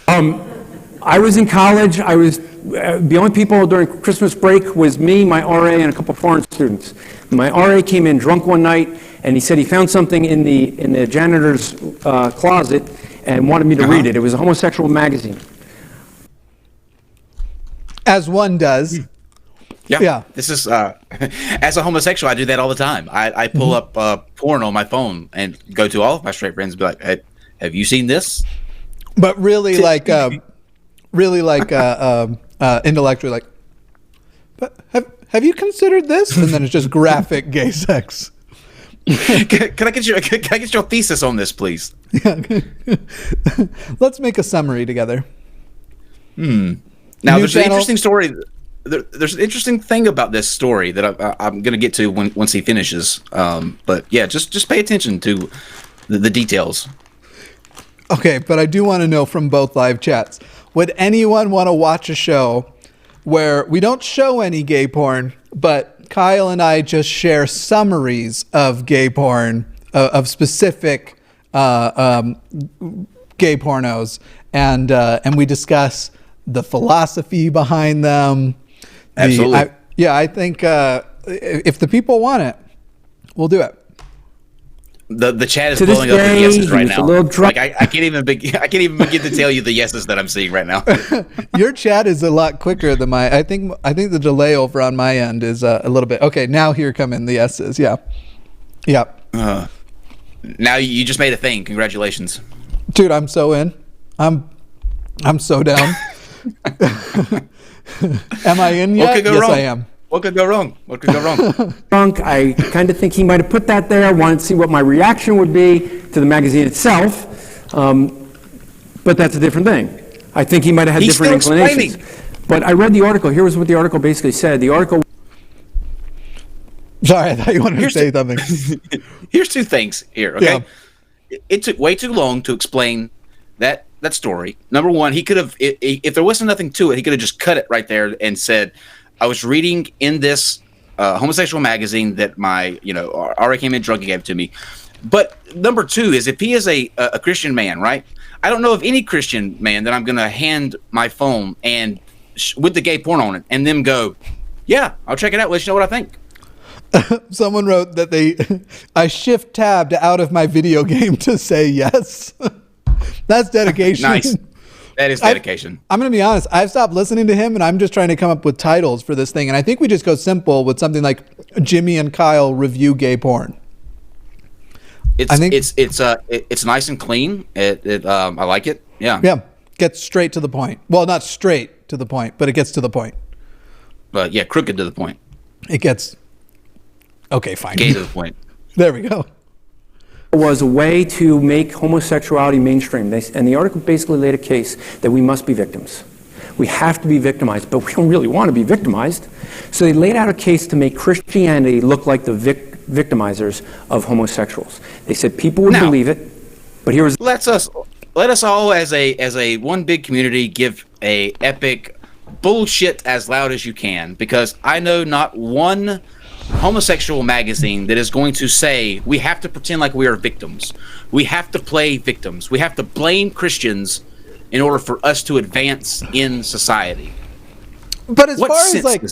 I was in college. I was the only people during Christmas break was me, my RA, and a couple foreign students. My RA came in drunk one night, and he said he found something in the janitor's closet and wanted me to read it. It was a Homosexual magazine. As one does. Yeah. This is as a homosexual, I do that all the time. I pull up porn on my phone and go to all of my straight friends and be like, hey, have you seen this? But really, intellectually, like, but have you considered this? And then it's just graphic gay sex. Can I get your thesis on this, please? Yeah. Let's make a summary together. Now, there's an interesting story. There's an interesting thing about this story that I'm going to get to once he finishes. But yeah, just pay attention to the details. Okay, but I do want to know from both live chats, would anyone want to watch a show where we don't show any gay porn, but Kyle and I just share summaries of gay porn, of specific gay pornos, and we discuss the philosophy behind them. Absolutely. Yeah, I think if the people want it, we'll do it. The chat is blowing up with yeses right now. Like I can't even begin to tell you the yeses that I'm seeing right now. Your chat is a lot quicker than my. I think the delay over on my end is a little bit. Okay, now here come in the yeses. Yeah. Now you just made a thing. Congratulations, dude. I'm so in. I'm so down. Am I in yet? What could go yes, wrong? I am. What could go wrong? I kind of think he might have put that there. I wanted to see what my reaction would be to the magazine itself, but that's a different thing. I think he might have had different inclinations. But I read the article. Here was what the article basically said. The article. Sorry, I thought you wanted to say something. Here's two things here. Okay, it took way too long to explain that story. Number one, he could have, if there wasn't nothing to it, he could have just cut it right there and said, I was reading in this homosexual magazine that my, RA came in drunk and gave it to me. But number two is if he is a Christian man, right? I don't know of any Christian man that I'm going to hand my phone and with the gay porn on it and them go, yeah, I'll check it out. Let you know what I think. Someone wrote that I shift tabbed out of my video game to say yes. That's dedication. Nice. That is dedication. I'm going to be honest. I've stopped listening to him, and I'm just trying to come up with titles for this thing. And I think we just go simple with something like Jimmy and Kyle review gay porn. It's nice and clean. I like it. Yeah. Yeah. Gets straight to the point. Well, not straight to the point, but it gets to the point. But yeah, crooked to the point. It gets okay. Fine. Gay to the point. There we go. Was a way to make homosexuality mainstream. And the article basically laid a case that we must be victims. We have to be victimized, but we don't really want to be victimized. So they laid out a case to make Christianity look like the victimizers of homosexuals. They said people would believe it, but here was... Let us all as a one big community give a epic bullshit as loud as you can, because I know not one homosexual magazine that is going to say we have to pretend like we are victims. We have to play victims. We have to blame Christians in order for us to advance in society. But as far as like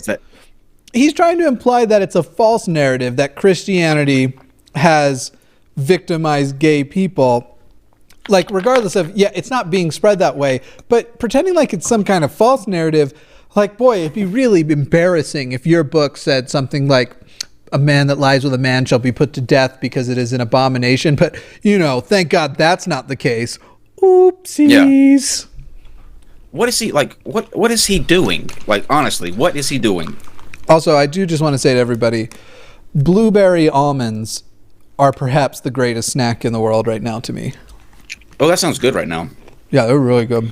he's trying to imply that it's a false narrative that Christianity has victimized gay people. Like regardless of it's not being spread that way, but pretending like it's some kind of false narrative. Like, boy, it'd be really embarrassing if your book said something like, a man that lies with a man shall be put to death because it is an abomination. But, thank God that's not the case. Oopsies. Yeah. What is he, like, what is he doing? Like, honestly, what is he doing? Also, I do just want to say to everybody, blueberry almonds are perhaps the greatest snack in the world right now to me. Oh, that sounds good right now. Yeah, they're really good.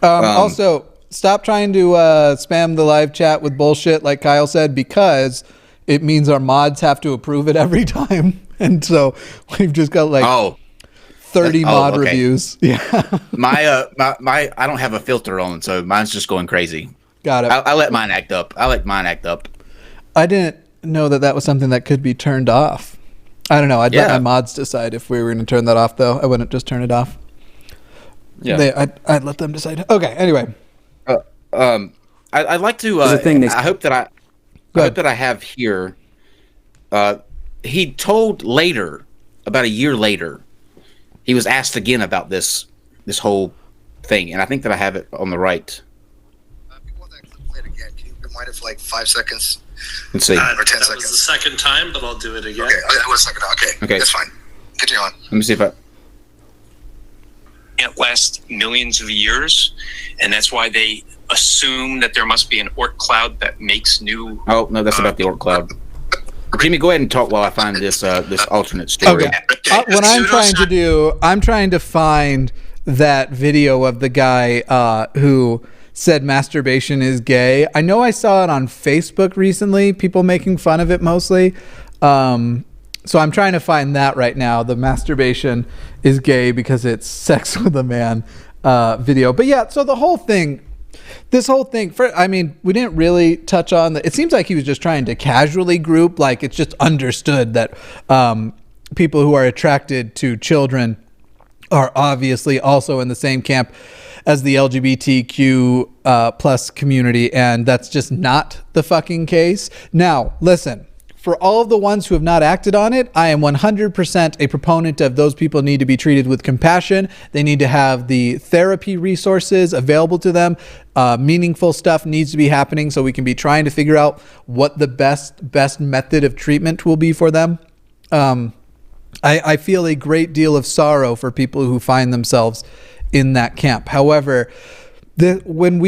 Also, stop trying to spam the live chat with bullshit like Kyle said, because it means our mods have to approve it every time. And so we've just got like 30 mod reviews. Yeah. my I don't have a filter on, so mine's just going crazy. Got it. I let mine act up. I didn't know that was something that could be turned off. I don't know. I'd let my mods decide if we were going to turn that off, though. I wouldn't just turn it off. Yeah. I'd let them decide. Okay. Anyway. I'd like to. I hope that I have here. He told later, about a year later, he was asked again about this whole thing, and I think that I have it on the right. Before that clip played again, can you rewind it for like 5 seconds? Let's see. Or 10 that seconds. was the second time, but I'll do it again. Okay, that was the second time. Okay, that's fine. Continue on. Let me see if I... Can't last millions of years, and that's why they assume that there must be an Oort cloud that makes new... Oh, no, that's about the Oort cloud. Jimmy, go ahead and talk while I find this alternate story. Okay. What I'm trying to find that video of the guy who said masturbation is gay. I know I saw it on Facebook recently, people making fun of it mostly. So I'm trying to find that right now. The masturbation is gay because it's sex with a man video. But yeah, so this whole thing, we didn't really touch on that. It seems like he was just trying to casually group, like it's just understood that people who are attracted to children are obviously also in the same camp as the LGBTQ plus community, and that's just not the fucking case. Now, listen. For all of the ones who have not acted on it, I am 100% a proponent of those people need to be treated with compassion. They need to have the therapy resources available to them. Meaningful stuff needs to be happening so we can be trying to figure out what the best method of treatment will be for them. I feel a great deal of sorrow for people who find themselves in that camp. However, when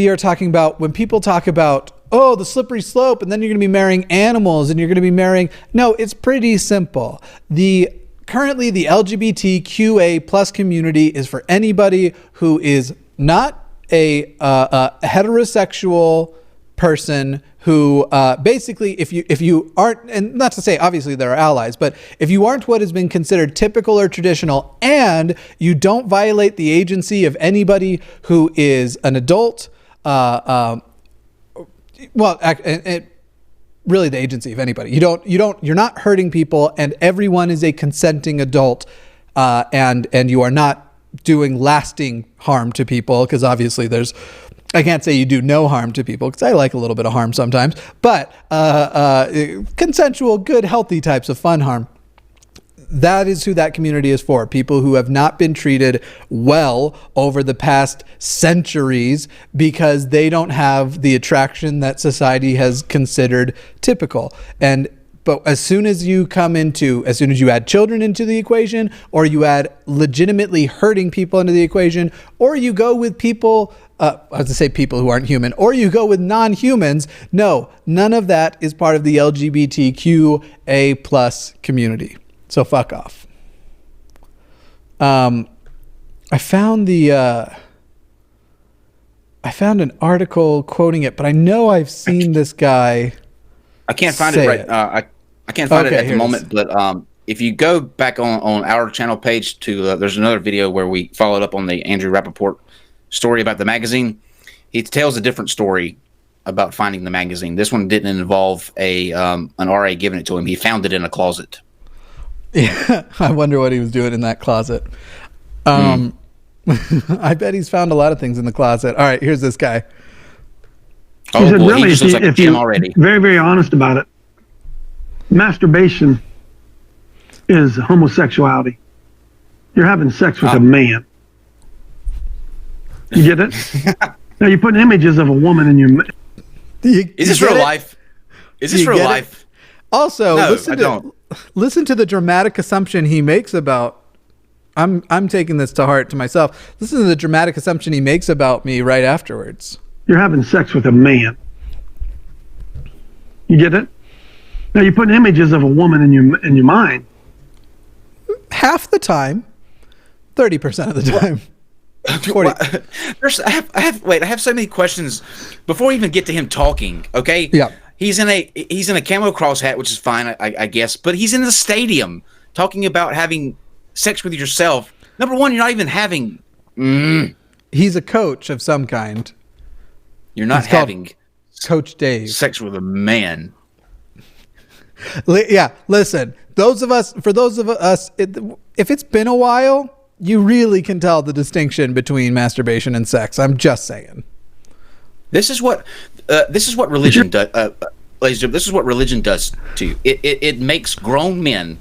people talk about, oh, the slippery slope, and then you're going to be marrying animals, and you're going to be marrying... No, it's pretty simple. Currently, the LGBTQA plus community is for anybody who is not a heterosexual person who basically, if you aren't, and not to say obviously there are allies, but if you aren't what has been considered typical or traditional, and you don't violate the agency of anybody who is an adult, really the agency of anybody. You're not hurting people, and everyone is a consenting adult, and you are not doing lasting harm to people, because obviously I can't say you do no harm to people, because I like a little bit of harm sometimes, but consensual, good, healthy types of fun harm. That is who that community is for. People who have not been treated well over the past centuries because they don't have the attraction that society has considered typical. But as soon as you add children into the equation, or you add legitimately hurting people into the equation, or you go with people, I was to say people who aren't human, or you go with non-humans, no, none of that is part of the LGBTQA plus community. So fuck off. I found an article quoting it, but I know I've seen this guy. I can't find it right. I can't find it at the moment, but if you go back on our channel page to there's another video where we followed up on the Andrew Rappaport story about the magazine. He tells a different story about finding the magazine. This one didn't involve an RA giving it to him. He found it in a closet. Yeah, I wonder what he was doing in that closet. I bet he's found a lot of things in the closet. All right, here's this guy. He said, boy, really, he just looks like a Jim already. Very, very honest about it, masturbation is homosexuality. You're having sex with a man. You get it? Now you're putting images of a woman in your... Is this real life? Is this real life? Also, no, listen to the dramatic assumption he makes about... I'm taking this to heart to myself. Listen to the dramatic assumption he makes about me right afterwards. You're having sex with a man. You get it? Now you're putting images of a woman in your mind. Half the time, 30% of the time. 40. I have so many questions before we even get to him talking. Okay. Yeah. He's in a camo cross hat, which is fine, I guess. But he's in the stadium talking about having sex with yourself. Number one, you're not even having. He's a coach of some kind. You're not having Coach Dave sex with a man. Yeah, listen. For those of us, if it's been a while, you really can tell the distinction between masturbation and sex. I'm just saying. This is what religion does, ladies and gentlemen. This is what religion does to you. It makes grown men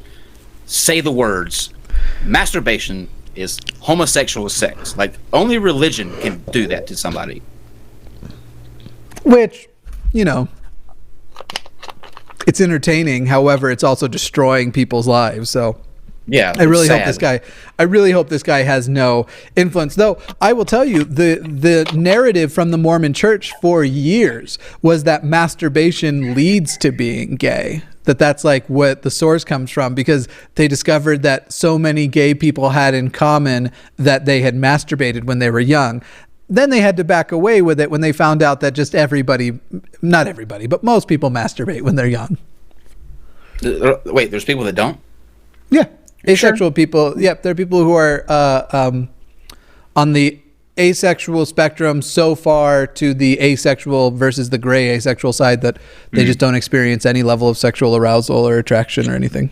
say the words, "Masturbation is homosexual sex." Like only religion can do that to somebody. Which, it's entertaining. However, it's also destroying people's lives. So. Yeah, I really hope this guy has no influence. Though I will tell you, the narrative from the Mormon Church for years was that masturbation leads to being gay. That's like what the source comes from, because they discovered that so many gay people had in common that they had masturbated when they were young. Then they had to back away with it when they found out that just not everybody, but most people masturbate when they're young. Wait, there's people that don't? Yeah. Asexual people, yep, there are people who are on the asexual spectrum so far to the asexual versus the gray asexual side that they just don't experience any level of sexual arousal or attraction or anything.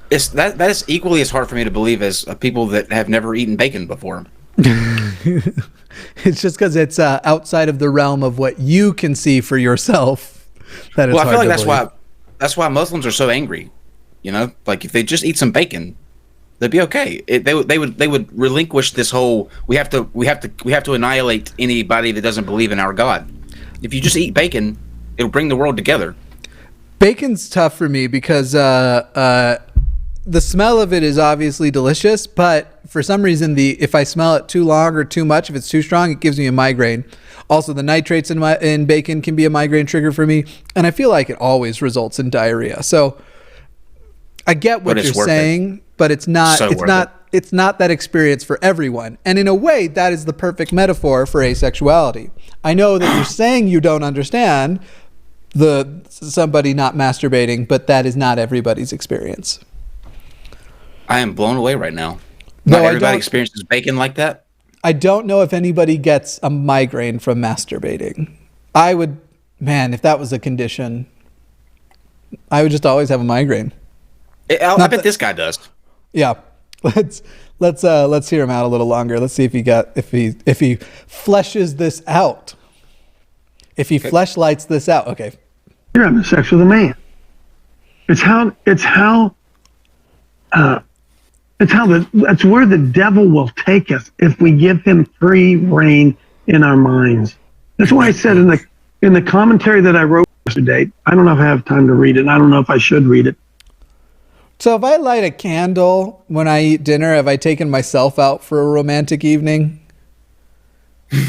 That is equally as hard for me to believe as people that have never eaten bacon before. It's just because it's outside of the realm of what you can see for yourself. That I feel like that's why Muslims are so angry. You know, like if they just eat some bacon, they'd be okay. They would relinquish this whole we have to annihilate anybody that doesn't believe in our God. If you just eat bacon, it'll bring the world together. Bacon's tough for me because the smell of it is obviously delicious, but for some reason, if I smell it too long or too much, if it's too strong, it gives me a migraine. Also, the nitrates in bacon can be a migraine trigger for me, and I feel like it always results in diarrhea. So I get what you're saying, but it's not that experience for everyone. And in a way, that is the perfect metaphor for asexuality. I know that you're saying you don't understand somebody not masturbating, but that is not everybody's experience. I am blown away right now. Not everybody experiences bacon like that. I don't know if anybody gets a migraine from masturbating. I would, man, if that was a condition, I would just always have a migraine. I bet this guy does. Yeah, let's hear him out a little longer. Let's see if he fleshes this out. If he fleshlights this out, okay. You're having sex with a man. That's where the devil will take us if we give him free rein in our minds. That's why I said in the commentary that I wrote yesterday, I don't know if I have time to read it. I don't know if I should read it. So if I light a candle when I eat dinner, have I taken myself out for a romantic evening? I'm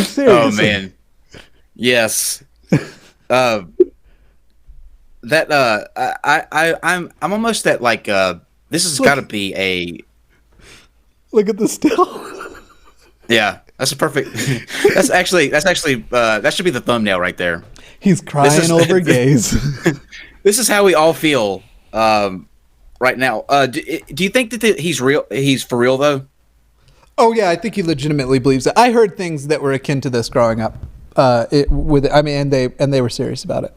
serious. Oh man. Yes. I'm almost at like this has got to be a look at the still. Yeah, that's a perfect. That's actually that should be the thumbnail right there. He's crying over gays. This is how we all feel right now. Do you think that he's real? He's for real though. Oh yeah, I think he legitimately believes it. I heard things that were akin to this growing up. And they were serious about it.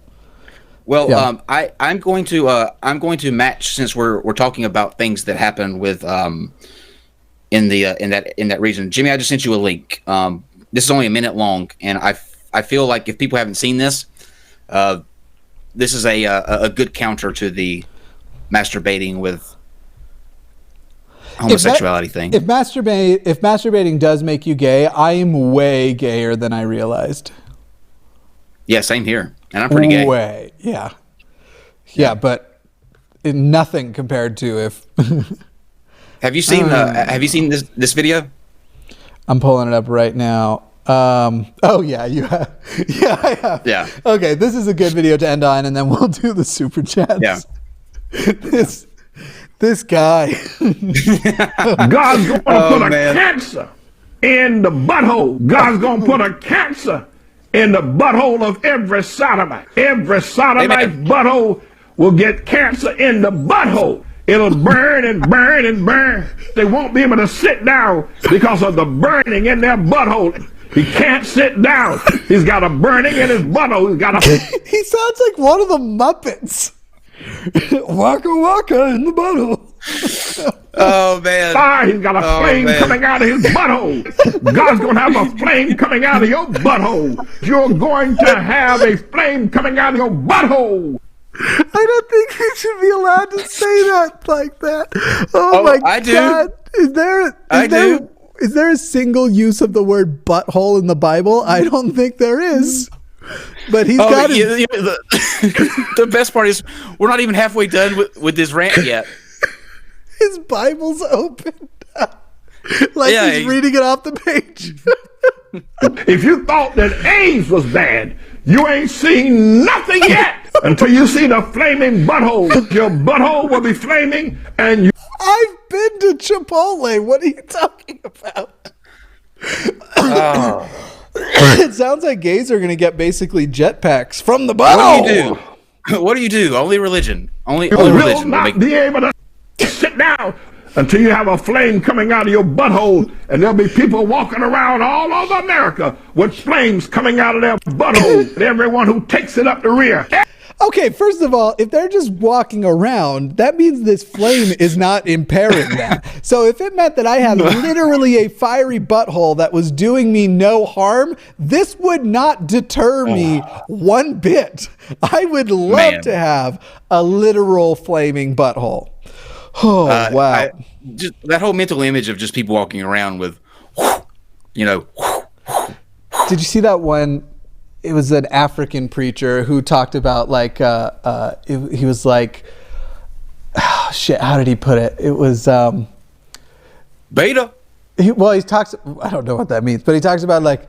Well, yeah. I'm going to match, since we're talking about things that happen with in that region. Jimmy, I just sent you a link. This is only a minute long, and I feel like if people haven't seen this, this is a good counter to the masturbating with homosexuality thing. If masturbating does make you gay, I am way gayer than I realized. Yeah, same here, and I'm pretty gay. Way, yeah, but nothing compared to if. Have you seen this video? I'm pulling it up right now. Oh yeah, you have. Yeah, I have. Yeah. Okay, this is a good video to end on, and then we'll do the super chats. Yeah. This guy. God's going to put a cancer in the butthole. God's going to put a cancer in the butthole of every sodomite. Every sodomite's butthole will get cancer in the butthole. It'll burn and burn and burn. They won't be able to sit down because of the burning in their butthole. He can't sit down. He's got a burning in his butthole. He sounds like one of the Muppets. Waka waka in the butthole. Oh man! He's got a flame coming out of his butthole. God's going to have a flame coming out of your butthole. You're going to have a flame coming out of your butthole. I don't think he should be allowed to say that like that. Oh my I do. God! Is there a single use of the word butthole in the Bible? I don't think there is. But he's got it. The best part is we're not even halfway done with this rant yet. His Bible's open. Like he's reading it off the page. If you thought that AIDS was bad, you ain't seen nothing yet until you see the flaming butthole. Your butthole will be flaming, and you. I've been to Chipotle. What are you talking about? It sounds like gays are going to get basically jetpacks from the butthole. What do you do? Only religion. Only will religion. Not be able to sit down until you have a flame coming out of your butthole, and there'll be people walking around all over America with flames coming out of their butthole, and everyone who takes it up the rear. Okay, first of all, if they're just walking around, that means this flame is not impairing that. So if it meant that I had literally a fiery butthole that was doing me no harm, this would not deter me one bit. I would love to have a literal flaming butthole. Oh, wow. Just that whole mental image of just people walking around with, you know. Did you see that one? It was an African preacher who talked about like he was like, oh, shit. How did he put it? It was beta. He talks. I don't know what that means, but he talks about like,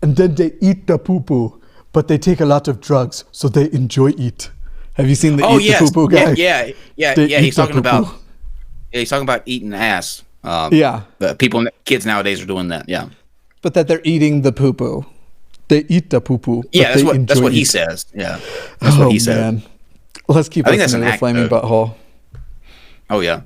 and then they eat the poo poo, but they take a lot of drugs, so they enjoy it. Have you seen the the poo poo guy? Yeah. He's talking about. Yeah, he's talking about eating ass. The kids nowadays are doing that. Yeah, but that they're eating the poo poo. They eat the poo poo. Yeah, that's what he says. Yeah, that's what he said. Man. Let's keep listening to the flaming butthole. Oh yeah.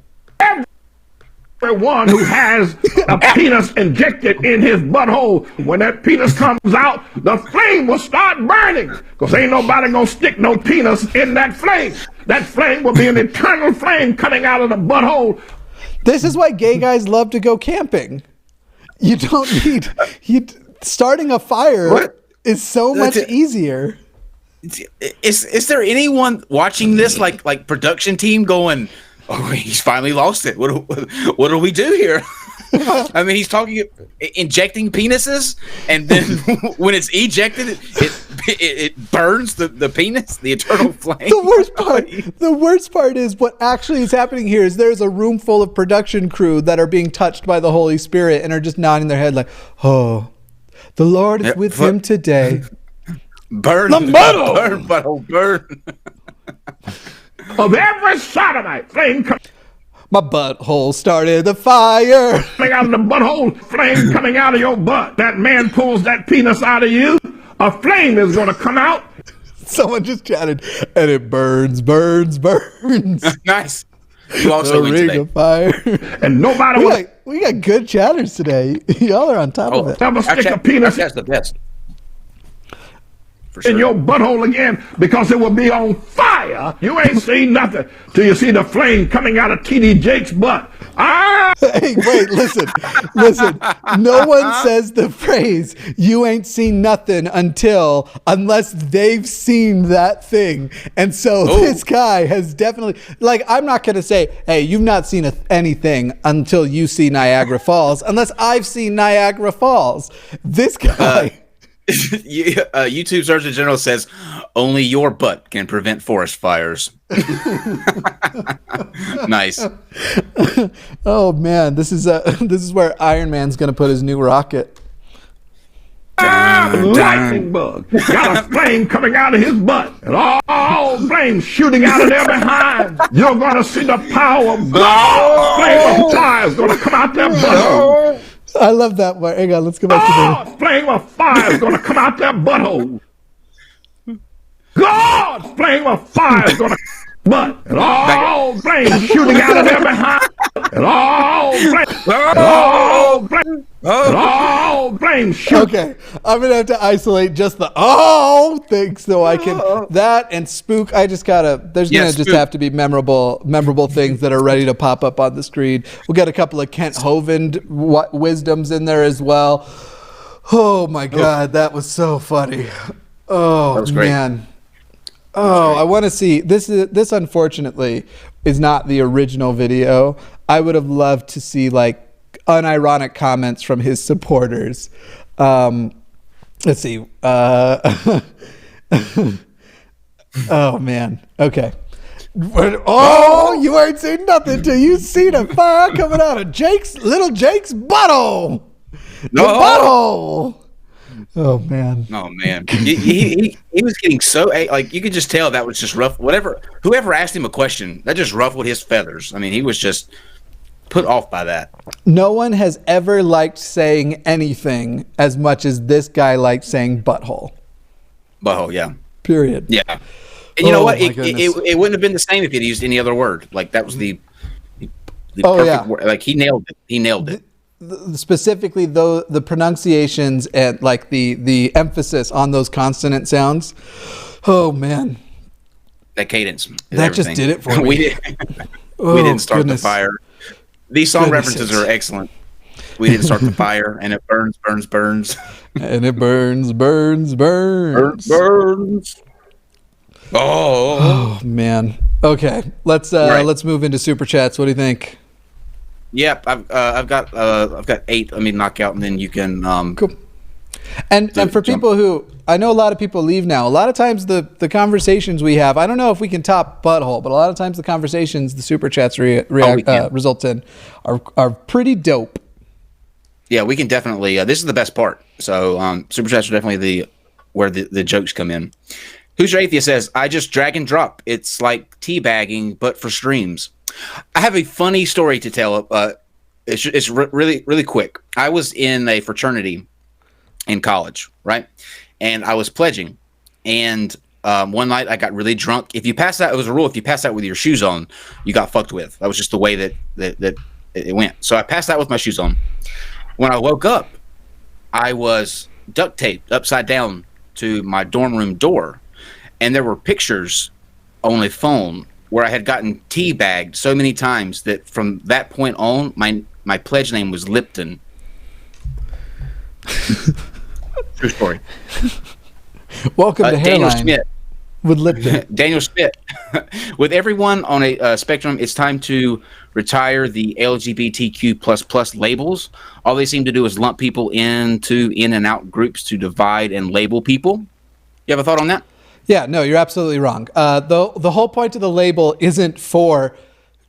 Everyone who has a penis injected in his butthole, when that penis comes out, the flame will start burning. Because ain't nobody gonna stick no penis in that flame. That flame will be an eternal flame coming out of the butthole. This is why gay guys love to go camping. You don't need starting a fire is so much easier. Is there anyone watching this like production team going, oh, he's finally lost it. What do we do here? I mean, he's talking injecting penises, and then when it's ejected, it burns the penis, the eternal flame. The worst part is what actually is happening here is there's a room full of production crew that are being touched by the Holy Spirit and are just nodding their head like, oh, the Lord is with him today. Burn the butthole, burn. Of every sodomite, flame my butthole started the fire. Coming out of the butthole, flame coming out of your butt. That man pulls that penis out of you, a flame is going to come out. Someone just chatted, and it burns. Nice. You also the ring of fire. And nobody we got good chatters today. Y'all are on top of it. Never stick a penis. That's the best. In your butthole again, because it will be on fire. You ain't seen nothing till you see the flame coming out of TD Jake's butt. Hey, wait, listen. No one says the phrase, you ain't seen nothing unless they've seen that thing. And so this guy has definitely, like, I'm not going to say, hey, you've not seen anything until you see Niagara Falls, unless I've seen Niagara Falls. This guy... YouTube Surgeon General says only your butt can prevent forest fires. Nice. Oh man, this is where Iron Man's gonna put his new rocket. Lightning bug got a flame coming out of his butt, and all flames shooting out of there behind. You're gonna see the power of God. Flame of fire is gonna come out their butthole. I love that part. Hang on, let's go back to the flame of fire is going to come out that butthole. God's flame of fire is going to butt, and all flames shooting out of there behind, and all flames shooting. Okay, I'm gonna have to isolate just the thing so I can that and spook. There's gonna just have to be memorable things that are ready to pop up on the screen. We'll get a couple of Kent Hovind wisdoms in there as well. Oh my God, that was so funny. Oh, that was great. Man. Oh, I want to see this. This unfortunately is not the original video. I would have loved to see like unironic comments from his supporters. Let's see. Oh man. Okay. Oh, you ain't seen nothing till you see the fire coming out of little Jake's butthole. The butthole. Oh man! He was getting so like you could just tell that was just rough. Whoever asked him a question, that just ruffled his feathers. I mean, he was just put off by that. No one has ever liked saying anything as much as this guy liked saying butthole. Butthole, yeah. Period. Yeah. And you know what? It wouldn't have been the same if he'd used any other word. Like that was the perfect word. Like he nailed it. He nailed it. Specifically the pronunciations and like the emphasis on those consonant sounds. Oh man. That cadence. That just did it for me. we didn't start the fire. These song references are excellent. We didn't start the fire, and it burns. And it burns. Oh man. Okay, let's move into super chats. What do you think? Yep, I've got 8. Let me knock out, and then you can. Cool. And for people who, I know a lot of people leave now. A lot of times the conversations we have, I don't know if we can top butthole, but a lot of times the conversations the super chats results in are pretty dope. Yeah, we can definitely. This is the best part. So super chats are definitely where the jokes come in. Who's Your Atheist says, I just drag and drop. It's like teabagging, but for streams. I have a funny story to tell. It's really, really quick. I was in a fraternity in college, right? And I was pledging. And one night I got really drunk. If you pass out, it was a rule. If you pass out with your shoes on, you got fucked with. That was just the way that it went. So I passed out with my shoes on. When I woke up, I was duct taped upside down to my dorm room door. And there were pictures on a phone where I had gotten teabagged so many times that from that point on, my pledge name was Lipton. True story. Welcome to Daniel Hairline Schmidt. with Lipton. Daniel Schmidt. With everyone on a spectrum, it's time to retire the LGBTQ++ labels. All they seem to do is lump people into in and out groups to divide and label people. You have a thought on that? Yeah, no, you're absolutely wrong. The whole point of the label isn't for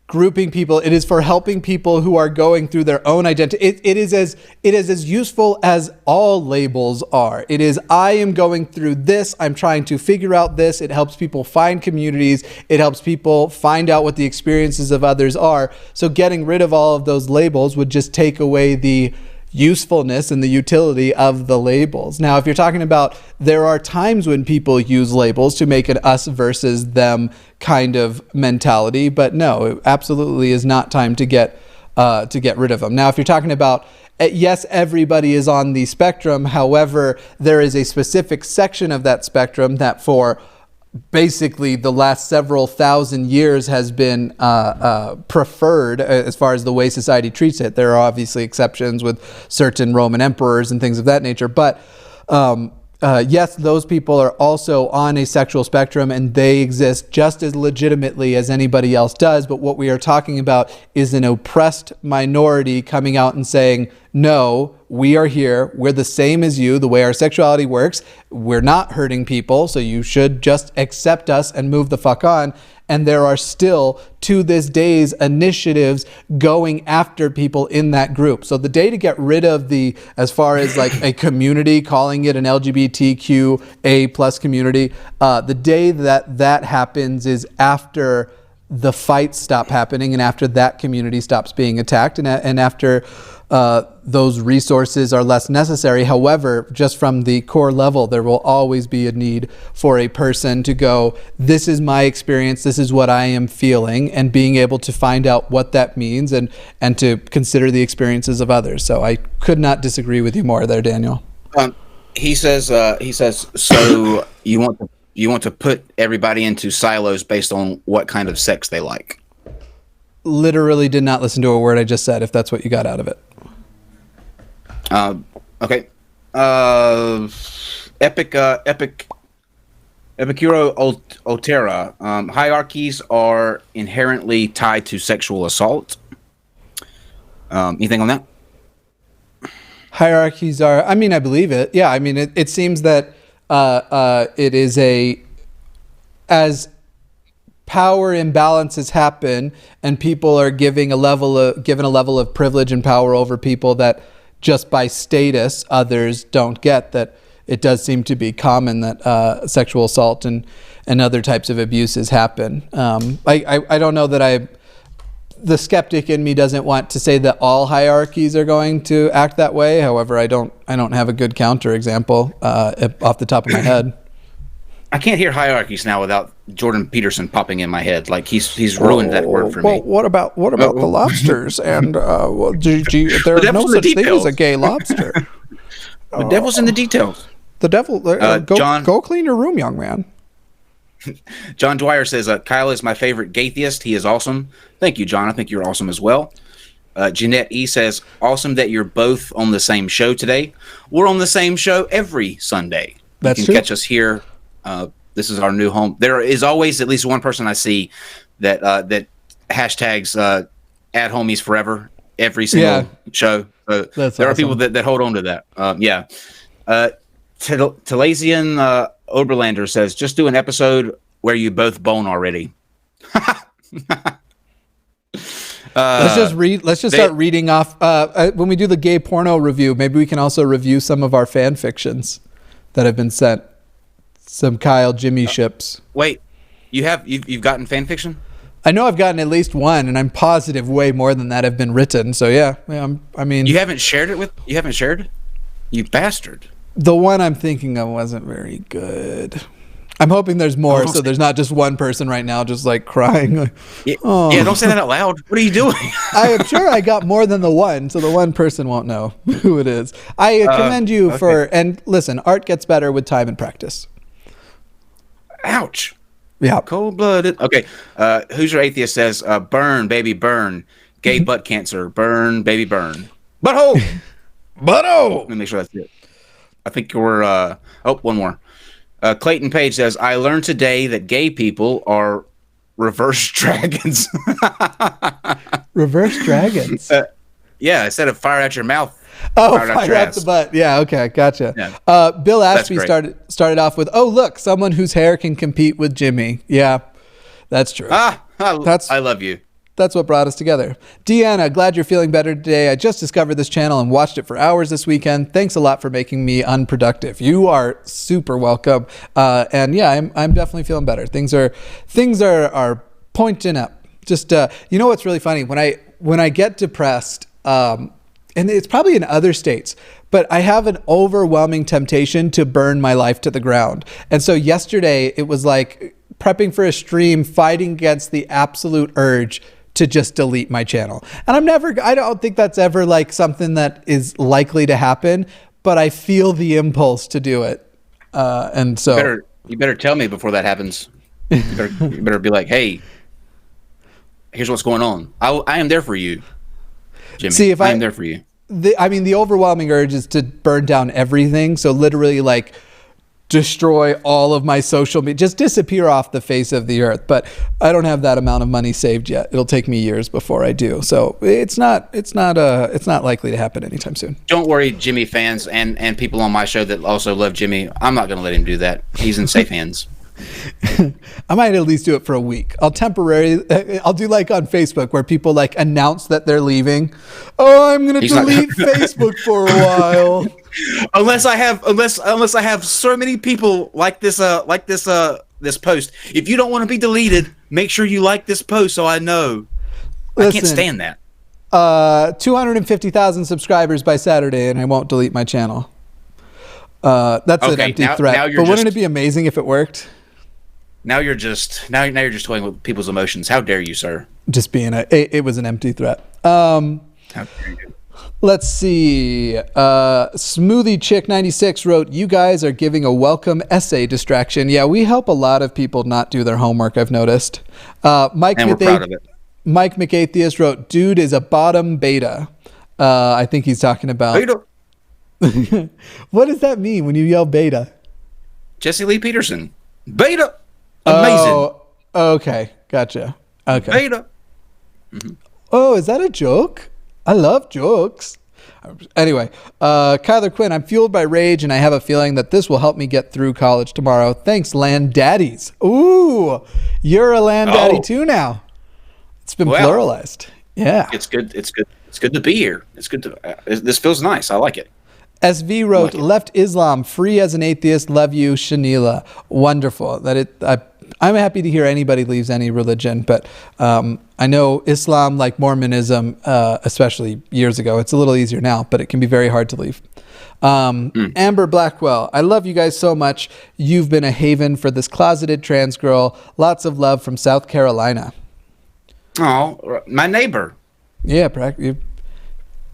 grouping people. It is for helping people who are going through their own identity. It is as useful as all labels are. It is, I am going through this. I'm trying to figure out this. It helps people find communities. It helps people find out what the experiences of others are. So getting rid of all of those labels would just take away the usefulness and the utility of the labels. Now, if you're talking about, there are times when people use labels to make an us versus them kind of mentality, but no, it absolutely is not time to get rid of them. Now, if you're talking about, yes, everybody is on the spectrum. However, there is a specific section of that spectrum that for basically the last several thousand years has been preferred as far as the way society treats it. There are obviously exceptions with certain Roman emperors and things of that nature, but yes, those people are also on a sexual spectrum and they exist just as legitimately as anybody else does. But what we are talking about is an oppressed minority coming out and saying, no, we are here. We're the same as you. The way our sexuality works, we're not hurting people. So you should just accept us and move the fuck on. And there are still, to this day's, initiatives going after people in that group. So the day to get rid of as far as like a community, calling it an LGBTQA+ community, the day that happens is after the fights stop happening and after that community stops being attacked and after those resources are less necessary. However, just from the core level, there will always be a need for a person to go, this is my experience, this is what I am feeling, and being able to find out what that means and to consider the experiences of others. So I could not disagree with you more there, Daniel. He says, so you want to put everybody into silos based on what kind of sex they like. Literally did not listen to a word I just said, if that's what you got out of it. Okay. Epicuro Otera. Hierarchies are inherently tied to sexual assault. Anything on that? Hierarchies are, I mean, I believe it. Yeah, I mean, it seems that it is as power imbalances happen and people are given a level of privilege and power over people that just by status others don't get, that it does seem to be common that sexual assault and other types of abuses happen. I don't know that the skeptic in me doesn't want to say that all hierarchies are going to act that way. However, I don't have a good counter example off the top of my head. I can't hear hierarchies now without Jordan Peterson popping in my head. Like he's ruined that word for me. Well, what about the lobsters? And there's no such thing as a gay lobster. The devil's in the details. The devil. John, go clean your room, young man. John Dwyer says, Kyle is my favorite gaytheist. He is awesome. Thank you, John. I think you're awesome as well. Jeanette E says, awesome that you're both on the same show today. We're on the same show every Sunday. That's you true. can catch us here. This is our new home. There is always at least one person I see that that hashtags Ad+Homies forever every single show. There are people that hold on to that. Talasian Oberlander says, just do an episode where you both bone already. Let's just start reading off. When we do the gay porno review, maybe we can also review some of our fan fictions that have been sent. Some Kyle Jimmy ships. Wait, you've gotten fan fiction? I know I've gotten at least one, and I'm positive way more than that have been written. So yeah, I mean, you haven't shared it with? You haven't shared? You bastard! The one I'm thinking of wasn't very good. I'm hoping there's more, so there's not just one person right now just like crying. Like, yeah, don't say that out loud. What are you doing? I am sure I got more than the one, so the one person won't know who it is. I commend you for, and listen, art gets better with time and practice. Ouch. Yeah. Cold-blooded. Okay. Who's Your Atheist says, burn, baby, burn. Gay butt cancer. Burn, baby, burn. Butthole! Butthole! Let me make sure that's it. I think we're, one more. Clayton Page says, I learned today that gay people are reverse dragons. Reverse dragons? Yeah, instead of fire out your mouth. Fire out the butt. Yeah, okay, gotcha. Yeah. Bill Ashby started off with, look, someone whose hair can compete with Jimmy. Yeah, that's true. I love you. That's what brought us together. Deanna, glad you're feeling better today. I just discovered this channel and watched it for hours this weekend. Thanks a lot for making me unproductive. You are super welcome. And yeah, I'm definitely feeling better. Things are pointing up. Just you know what's really funny? When I get depressed, and it's probably in other states, but I have an overwhelming temptation to burn my life to the ground. And so yesterday it was like prepping for a stream, fighting against the absolute urge to just delete my channel. And I don't think that's ever like something that is likely to happen, but I feel the impulse to do it. And so you better tell me before that happens. You better be like, hey, here's what's going on. I am there for you, Jimmy. See, if I'm there for you. The overwhelming urge is to burn down everything. So literally like destroy all of my social media, just disappear off the face of the earth. But I don't have that amount of money saved yet. It'll take me years before I do. So it's not likely to happen anytime soon. Don't worry, Jimmy fans and people on my show that also love Jimmy. I'm not going to let him do that. He's in safe hands. I might at least do it for a week. I'll do like on Facebook where people like announce that they're leaving. Oh, I'm going to delete Facebook for a while. Unless I have so many people like this post. If you don't want to be deleted, make sure you like this post so I know. I can't stand that. 250,000 subscribers by Saturday and I won't delete my channel. That's an empty threat. But wouldn't it be amazing if it worked? Now you're just toying with people's emotions. How dare you, sir? Just being it was an empty threat. How dare you? Let's see. Smoothie Chick 96 wrote, "You guys are giving a welcome essay distraction." Yeah, we help a lot of people not do their homework. I've noticed. And we're proud of it. Mike McAtheist wrote, "Dude is a bottom beta." I think he's talking about. Beta. What does that mean when you yell beta? Jesse Lee Peterson. Beta. Amazing. Oh, okay. Gotcha. Okay. Beta. Mm-hmm. Oh, is that a joke? I love jokes. Anyway, Kyler Quinn, I'm fueled by rage and I have a feeling that this will help me get through college tomorrow. Thanks, land daddies. Ooh, you're a land daddy too now. It's been pluralized. Yeah. It's good. It's good. It's good to be here. It's good to, this feels nice. I like it. SV wrote, left Islam, free as an atheist, love you, Shanila. Wonderful. I'm happy to hear anybody leaves any religion, but I know Islam, like Mormonism, especially years ago, it's a little easier now, but it can be very hard to leave. Amber Blackwell, I love you guys so much. You've been a haven for this closeted trans girl. Lots of love from South Carolina. Oh, my neighbor. Yeah,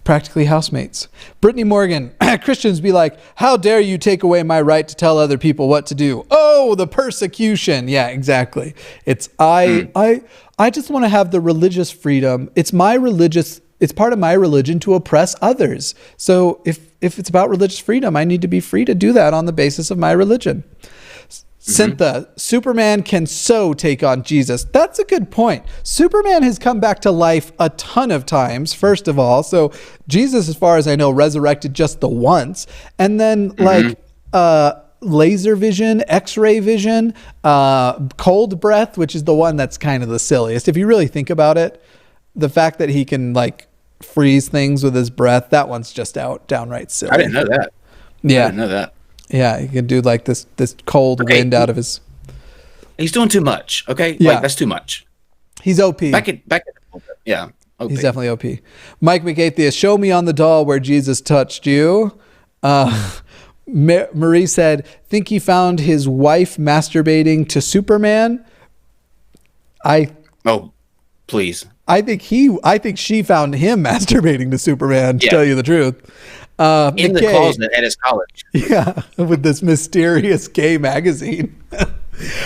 practically housemates. Brittany Morgan, Christians be like, how dare you take away my right to tell other people what to do? Oh, no, the persecution. Yeah, exactly. It's I just want to have the religious freedom. It's part of my religion to oppress others. So if it's about religious freedom, I need to be free to do that on the basis of my religion. Cyntha, Superman can so take on Jesus. That's a good point. Superman has come back to life a ton of times, first of all. So Jesus, as far as I know, resurrected just the once. And then laser vision, X-ray vision, cold breath, which is the one that's kind of the silliest. If you really think about it, the fact that he can like freeze things with his breath, that one's just downright silly. I didn't know that. Yeah. I didn't know that. Yeah, he can do like this cold wind out of his... He's doing too much, okay? Yeah. Like, that's too much. He's OP. Back it. Yeah. OP. He's definitely OP. Mike McAtheist, show me on the doll where Jesus touched you. Marie said, think he found his wife masturbating to Superman. Oh, please. I think she found him masturbating to Superman, to tell you the truth. In the closet at his college. Yeah, with this mysterious gay magazine.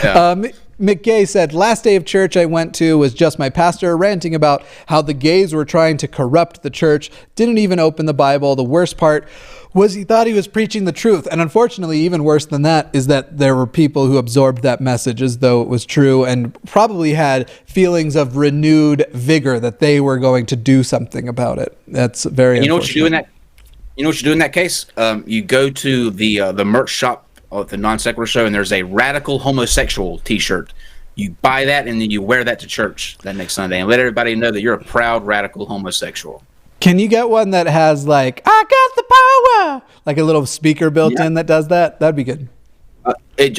Yeah. McGay said, last day of church I went to was just my pastor ranting about how the gays were trying to corrupt the church, didn't even open the Bible. The worst part was he thought he was preaching the truth. And unfortunately, even worse than that is that there were people who absorbed that message as though it was true and probably had feelings of renewed vigor that they were going to do something about it. That's very unfortunate. You know what you do in that case? You go to the merch shop at the NonSequitur Show, and there's a radical homosexual T-shirt. You buy that, and then you wear that to church that next Sunday, and let everybody know that you're a proud radical homosexual. Can you get one that has like, I got the power, like a little speaker built in that does that? That'd be good.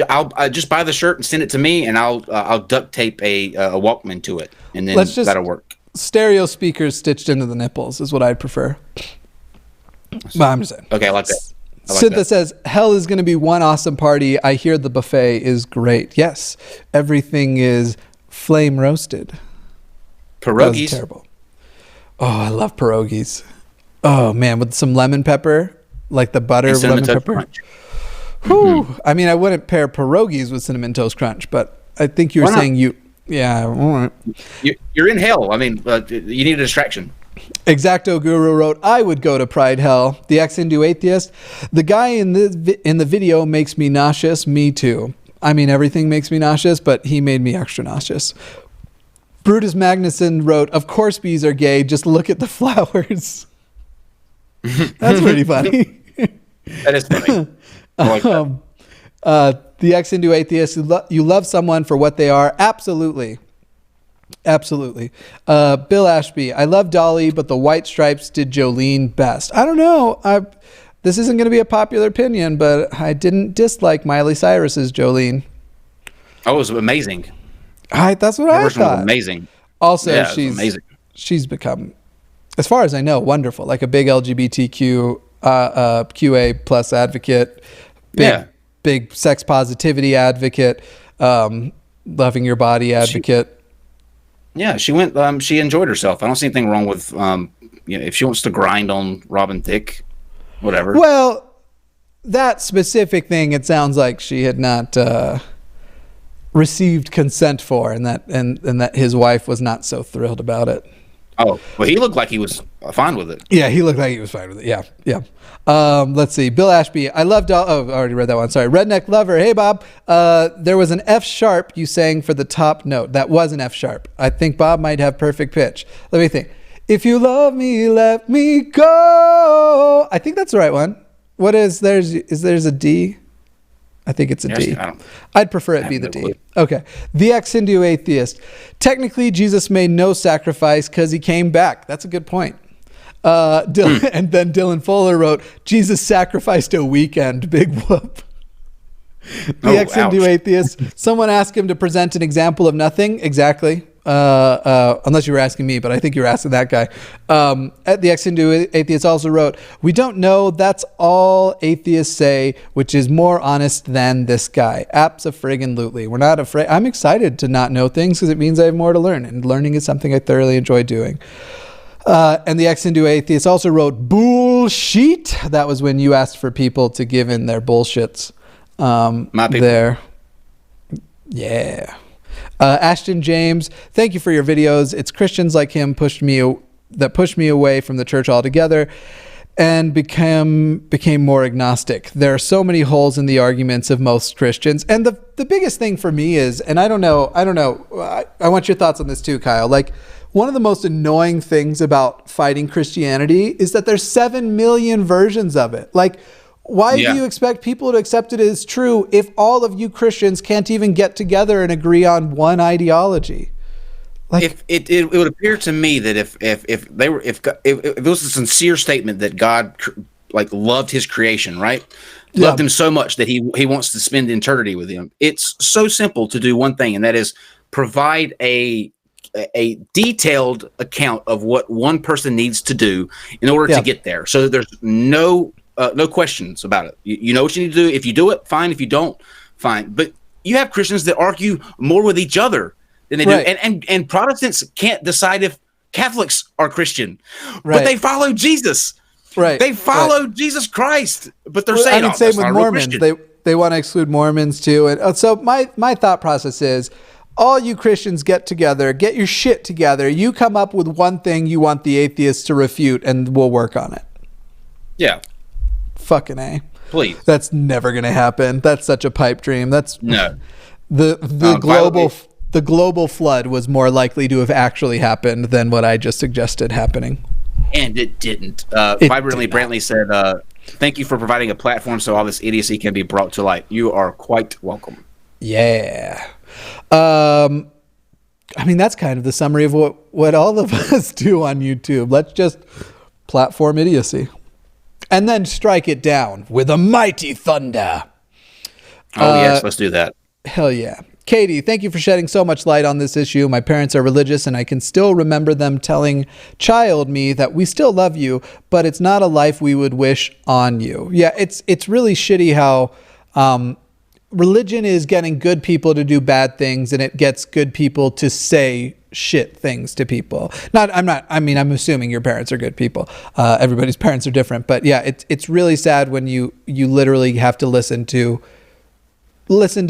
I'll just buy the shirt and send it to me, and I'll duct tape a Walkman to it, and then that'll work. Stereo speakers stitched into the nipples is what I'd prefer. But I'm just saying. Okay, I like that. Cyntha says, hell is going to be one awesome party. I hear the buffet is great. Yes, everything is flame roasted. Pierogies. Terrible. Oh, I love pierogies. Oh, man, with some lemon pepper, like the butter with lemon pepper. Whew. I mean, I wouldn't pair pierogies with Cinnamon Toast Crunch, but I think you were saying yeah. All right. You're in hell. I mean, you need a distraction. Exacto Guru wrote, I would go to Pride Hell. The ex-Hindu atheist, the guy in the video makes me nauseous. Me too. I mean, everything makes me nauseous, but he made me extra nauseous. Brutus Magnuson wrote, of course bees are gay. Just look at the flowers. That's pretty funny. That is funny. I like that. The ex-Hindu atheist, you love someone for what they are. Absolutely. Absolutely. Bill Ashby, I love Dolly, but the White Stripes did Jolene best. I don't know. This isn't going to be a popular opinion, but I didn't dislike Miley Cyrus's Jolene. Oh, it was amazing. That's what I thought. Was amazing. Also, yeah, amazing. She's become, as far as I know, wonderful. Like a big LGBTQ QA plus advocate. Big sex positivity advocate. Loving your body advocate. Yeah, she went. She enjoyed herself. I don't see anything wrong with, if she wants to grind on Robin Thicke, whatever. Well, that specific thing, it sounds like she had not received consent for, and that his wife was not so thrilled about it. Oh, well, he looked like he was fine with it. Yeah, he looked like he was fine with it. Yeah. Let's see. Bill Ashby. I loved I already read that one. Sorry. Redneck Lover. Hey, Bob. There was an F sharp you sang for the top note. That was an F sharp. I think Bob might have perfect pitch. Let me think. If you love me, let me go. I think that's the right one. What is there's a D? I think it's a D. I'd prefer it be the D. Okay. The ex-Hindu atheist. Technically, Jesus made no sacrifice because he came back. That's a good point. And then Dylan Fuller wrote, Jesus sacrificed a weekend. Big whoop. The ex-Hindu atheist. Someone asked him to present an example of nothing. Exactly. Unless you were asking me, but I think you were asking that guy. The ex-Hindu atheist also wrote, we don't know. That's all atheists say, which is more honest than this guy. Abso-friggin-lutely. We're not afraid. I'm excited to not know things because it means I have more to learn. And learning is something I thoroughly enjoy doing. And the ex-Hindu atheist also wrote, bullshit. That was when you asked for people to give in their bullshits. My people. There. Yeah. Ashton James, thank you for your videos. It's Christians like him pushed me away from the church altogether and became more agnostic. There are so many holes in the arguments of most Christians. And the biggest thing for me is, and I don't know, I want your thoughts on this too, Kyle. Like, one of the most annoying things about fighting Christianity is that there's 7 million versions of it. Like, why do you expect people to accept it as true if all of you Christians can't even get together and agree on one ideology? Like, if it would appear to me that if it was a sincere statement that God like loved his creation, right? Loved him so much that he wants to spend eternity with him. It's so simple to do one thing, and that is provide a detailed account of what one person needs to do in order to get there. So there's no questions about it. You know what you need to do. If you do it, fine. If you don't, fine. But you have Christians that argue more with each other than they do. And Protestants can't decide if Catholics are Christian, but they follow Jesus. Right. They follow Jesus Christ, but they're saying, same with Mormons. They want to exclude Mormons too. And so my thought process is, all you Christians get together, get your shit together. You come up with one thing you want the atheists to refute, and we'll work on it. Yeah. Fucking A. Please. That's never going to happen. That's such a pipe dream. That's no. The global flood was more likely to have actually happened than what I just suggested happening. And it didn't. Vibrantly Brantley said, thank you for providing a platform so all this idiocy can be brought to light. You are quite welcome. Yeah. I mean, that's kind of the summary of what all of us do on YouTube. Let's just platform idiocy and then strike it down with a mighty thunder. Oh, yes, let's do that. Hell yeah. Katie, thank you for shedding so much light on this issue. My parents are religious, and I can still remember them telling child me that we still love you, but it's not a life we would wish on you. Yeah, it's really shitty how religion is getting good people to do bad things, and it gets good people to say shit things to people. I'm assuming your parents are good people. Everybody's parents are different, but yeah, it's really sad when you literally have to listen to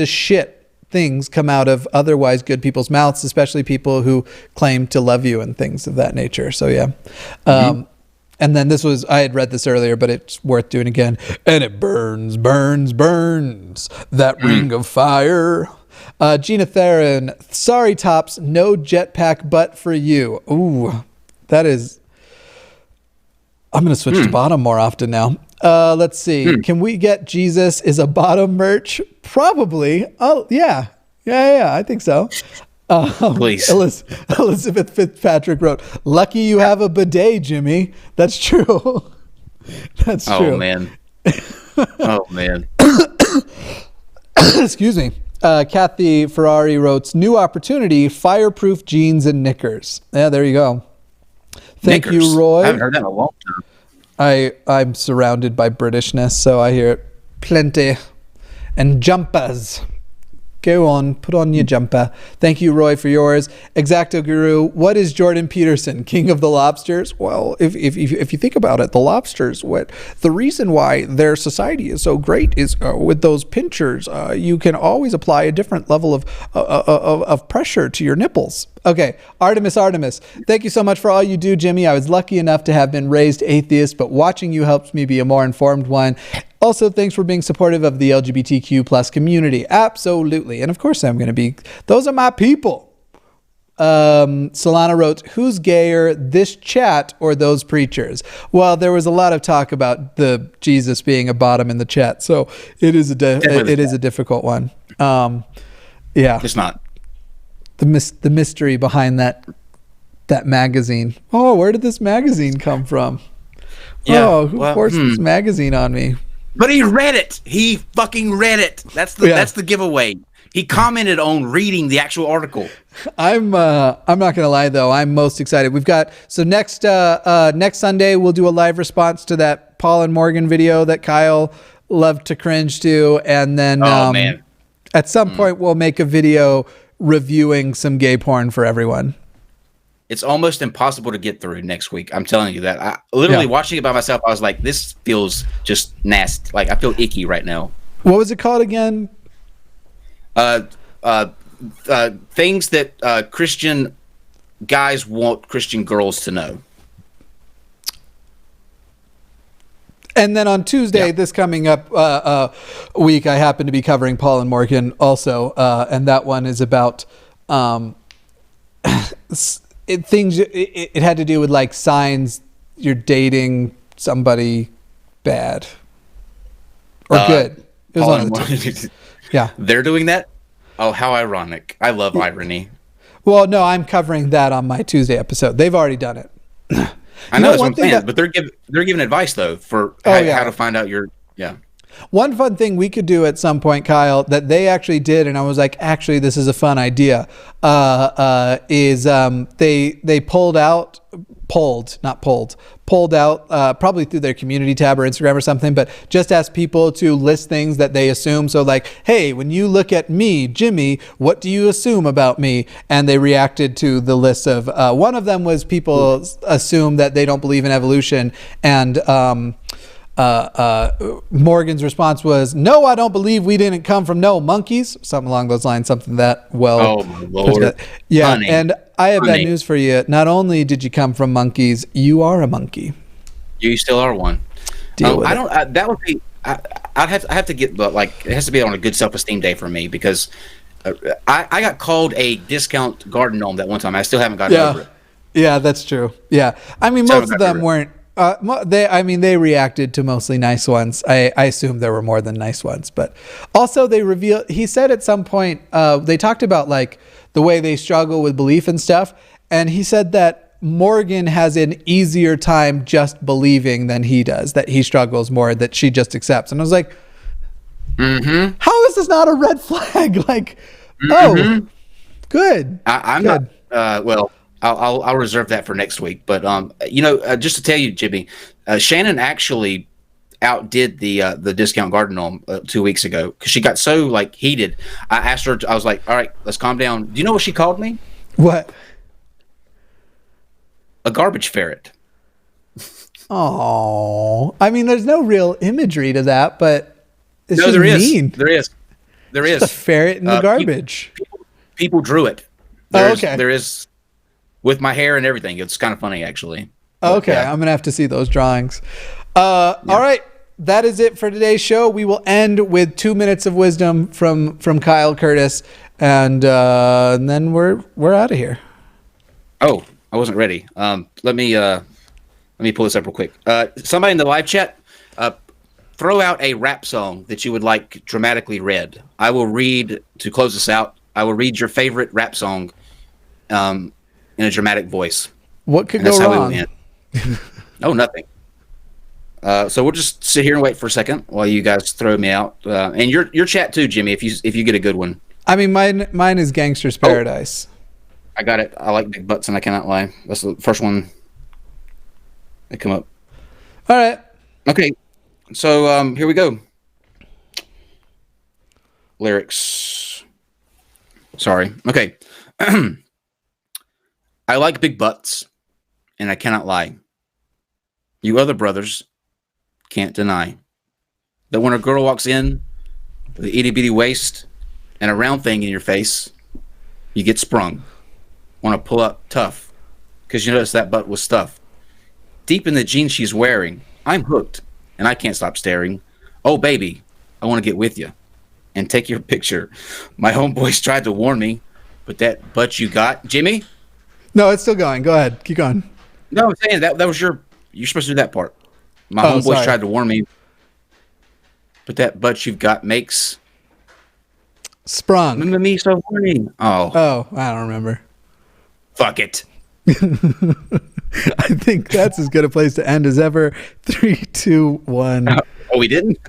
shit things come out of otherwise good people's mouths, especially people who claim to love you and things of that nature. So yeah. And then I had read this earlier, but it's worth doing again. And it burns, burns, burns. That ring of fire. Gina Theron, sorry, Tops, no jetpack butt for you. Ooh, that is... I'm going to switch to bottom more often now. Let's see. Can we get Jesus is a bottom merch? Probably. Oh, yeah. Yeah, I think so. Please. Elizabeth Fitzpatrick wrote, lucky you have a bidet, Jimmy. That's true. That's true. Oh, man. Oh, man. Excuse me. Kathy Ferrari wrote, new opportunity, fireproof jeans and knickers. Yeah, there you go. Thank you, Roy. I haven't heard that in a long time. I'm surrounded by Britishness, so I hear it plenty. And jumpers. Go on, put on your jumper. Thank you, Roy, for yours. Exacto Guru, what is Jordan Peterson, king of the lobsters? Well, if you think about it, the lobsters, the reason why their society is so great is with those pinchers, you can always apply a different level of pressure to your nipples. Okay, Artemis, thank you so much for all you do, Jimmy. I was lucky enough to have been raised atheist, but watching you helps me be a more informed one. Also, thanks for being supportive of the LGBTQ plus community. Absolutely. And of course I'm going to be. Those are my people. Solana wrote, who's gayer, this chat or those preachers? Well, there was a lot of talk about the Jesus being a bottom in the chat. So it is a difficult one. Yeah. It's not. The mystery behind that magazine. Oh, where did this magazine come from? Yeah, who forced this magazine on me? But he read it. He fucking read it. That's the giveaway. He commented on reading the actual article. I'm not gonna lie though. I'm most excited. We've got next Sunday we'll do a live response to that Paul and Morgan video that Kyle loved to cringe to, and then at some point we'll make a video reviewing some gay porn for everyone. It's almost impossible to get through next week. I'm telling you that. I literally watching it by myself, I was like, this feels just nasty. Like I feel icky right now. What was it called again? things that Christian guys want Christian girls to know. And then on Tuesday, this coming up week, I happen to be covering Paul and Morgan also, and that one is about it had to do with like signs you're dating somebody bad or good. It was Paul one and of the two. Morgan. Yeah, They're doing that. Oh, how ironic! I love irony. well, no, I'm covering that on my Tuesday episode. They've already done it. I know that's what I'm saying, but they're giving advice though for how to find out your One fun thing we could do at some point, Kyle, that they actually did, and I was like, actually, this is a fun idea. Is they pulled out, probably through their community tab or Instagram or something, but just asked people to list things that they assume. So like, hey, when you look at me, Jimmy, what do you assume about me? And they reacted to the list of, one of them was people assume that they don't believe in evolution. And Morgan's response was, no, I don't believe we didn't come from no monkeys. Something along those lines, something that, well. Oh, my Lord. Yeah, Honey. and I have bad Honey. news for you. Not only did you come from monkeys, you are a monkey. You still are one. Deal with I it. don't. That would be. I have to get, but like it has to be on a good self-esteem day for me because I got called a discount garden gnome that one time. I still haven't gotten over it. Yeah, that's true. Yeah, I mean, So most of them weren't. They reacted to mostly nice ones. I assume there were more than nice ones, but also they revealed. He said at some point they talked about like the way they struggle with belief and stuff, and he said that Morgan has an easier time just believing than he does. That he struggles more. That she just accepts. And I was like, how is this not a red flag? Like, oh, good. I'm good. not. Well. I'll reserve that for next week. But just to tell you, Jimmy, Shannon actually outdid the discount garden gnome 2 weeks ago because she got so like heated. I asked her. I was like, "All right, let's calm down." Do you know what she called me? What? A garbage ferret. Oh, I mean, there's no real imagery to that, but it's just there is. mean. There is. There is. Just a ferret in the garbage. People drew it. Okay. There is. With my hair and everything. It's kind of funny, actually. Okay, yeah. I'm going to have to see those drawings. All right, that is it for today's show. We will end with 2 minutes of wisdom from Kyle Curtis, and then we're out of here. Oh, I wasn't ready. Let me pull this up real quick. Somebody in the live chat, throw out a rap song that you would like dramatically read. I will read, to close this out, I will read your favorite rap song in a dramatic voice. What could go wrong? Oh, nothing. So we'll just sit here and wait for a second while you guys throw me out. And your chat too, Jimmy, if you get a good one. I mean, mine is Gangster's Paradise. I got it. I like big butts and I cannot lie. That's the first one that come up. All right. Okay. So here we go. Lyrics. Sorry. Okay. I like big butts, and I cannot lie. You other brothers can't deny that when a girl walks in with an itty-bitty waist and a round thing in your face, you get sprung. Want to pull up tough, because you notice that butt was stuffed. Deep in the jeans she's wearing, I'm hooked, and I can't stop staring. Oh, baby, I want to get with you and take your picture. My homeboys tried to warn me, but that butt you got, Jimmy? No, it's still going. Go ahead. Keep going. No, I'm saying that was you're supposed to do that part. My homeboys tried to warn me, but that butt you've got makes sprung. Me so horny. Oh, I don't remember. Fuck it. I think that's as good a place to end as ever. 3, 2, 1. Oh, we didn't?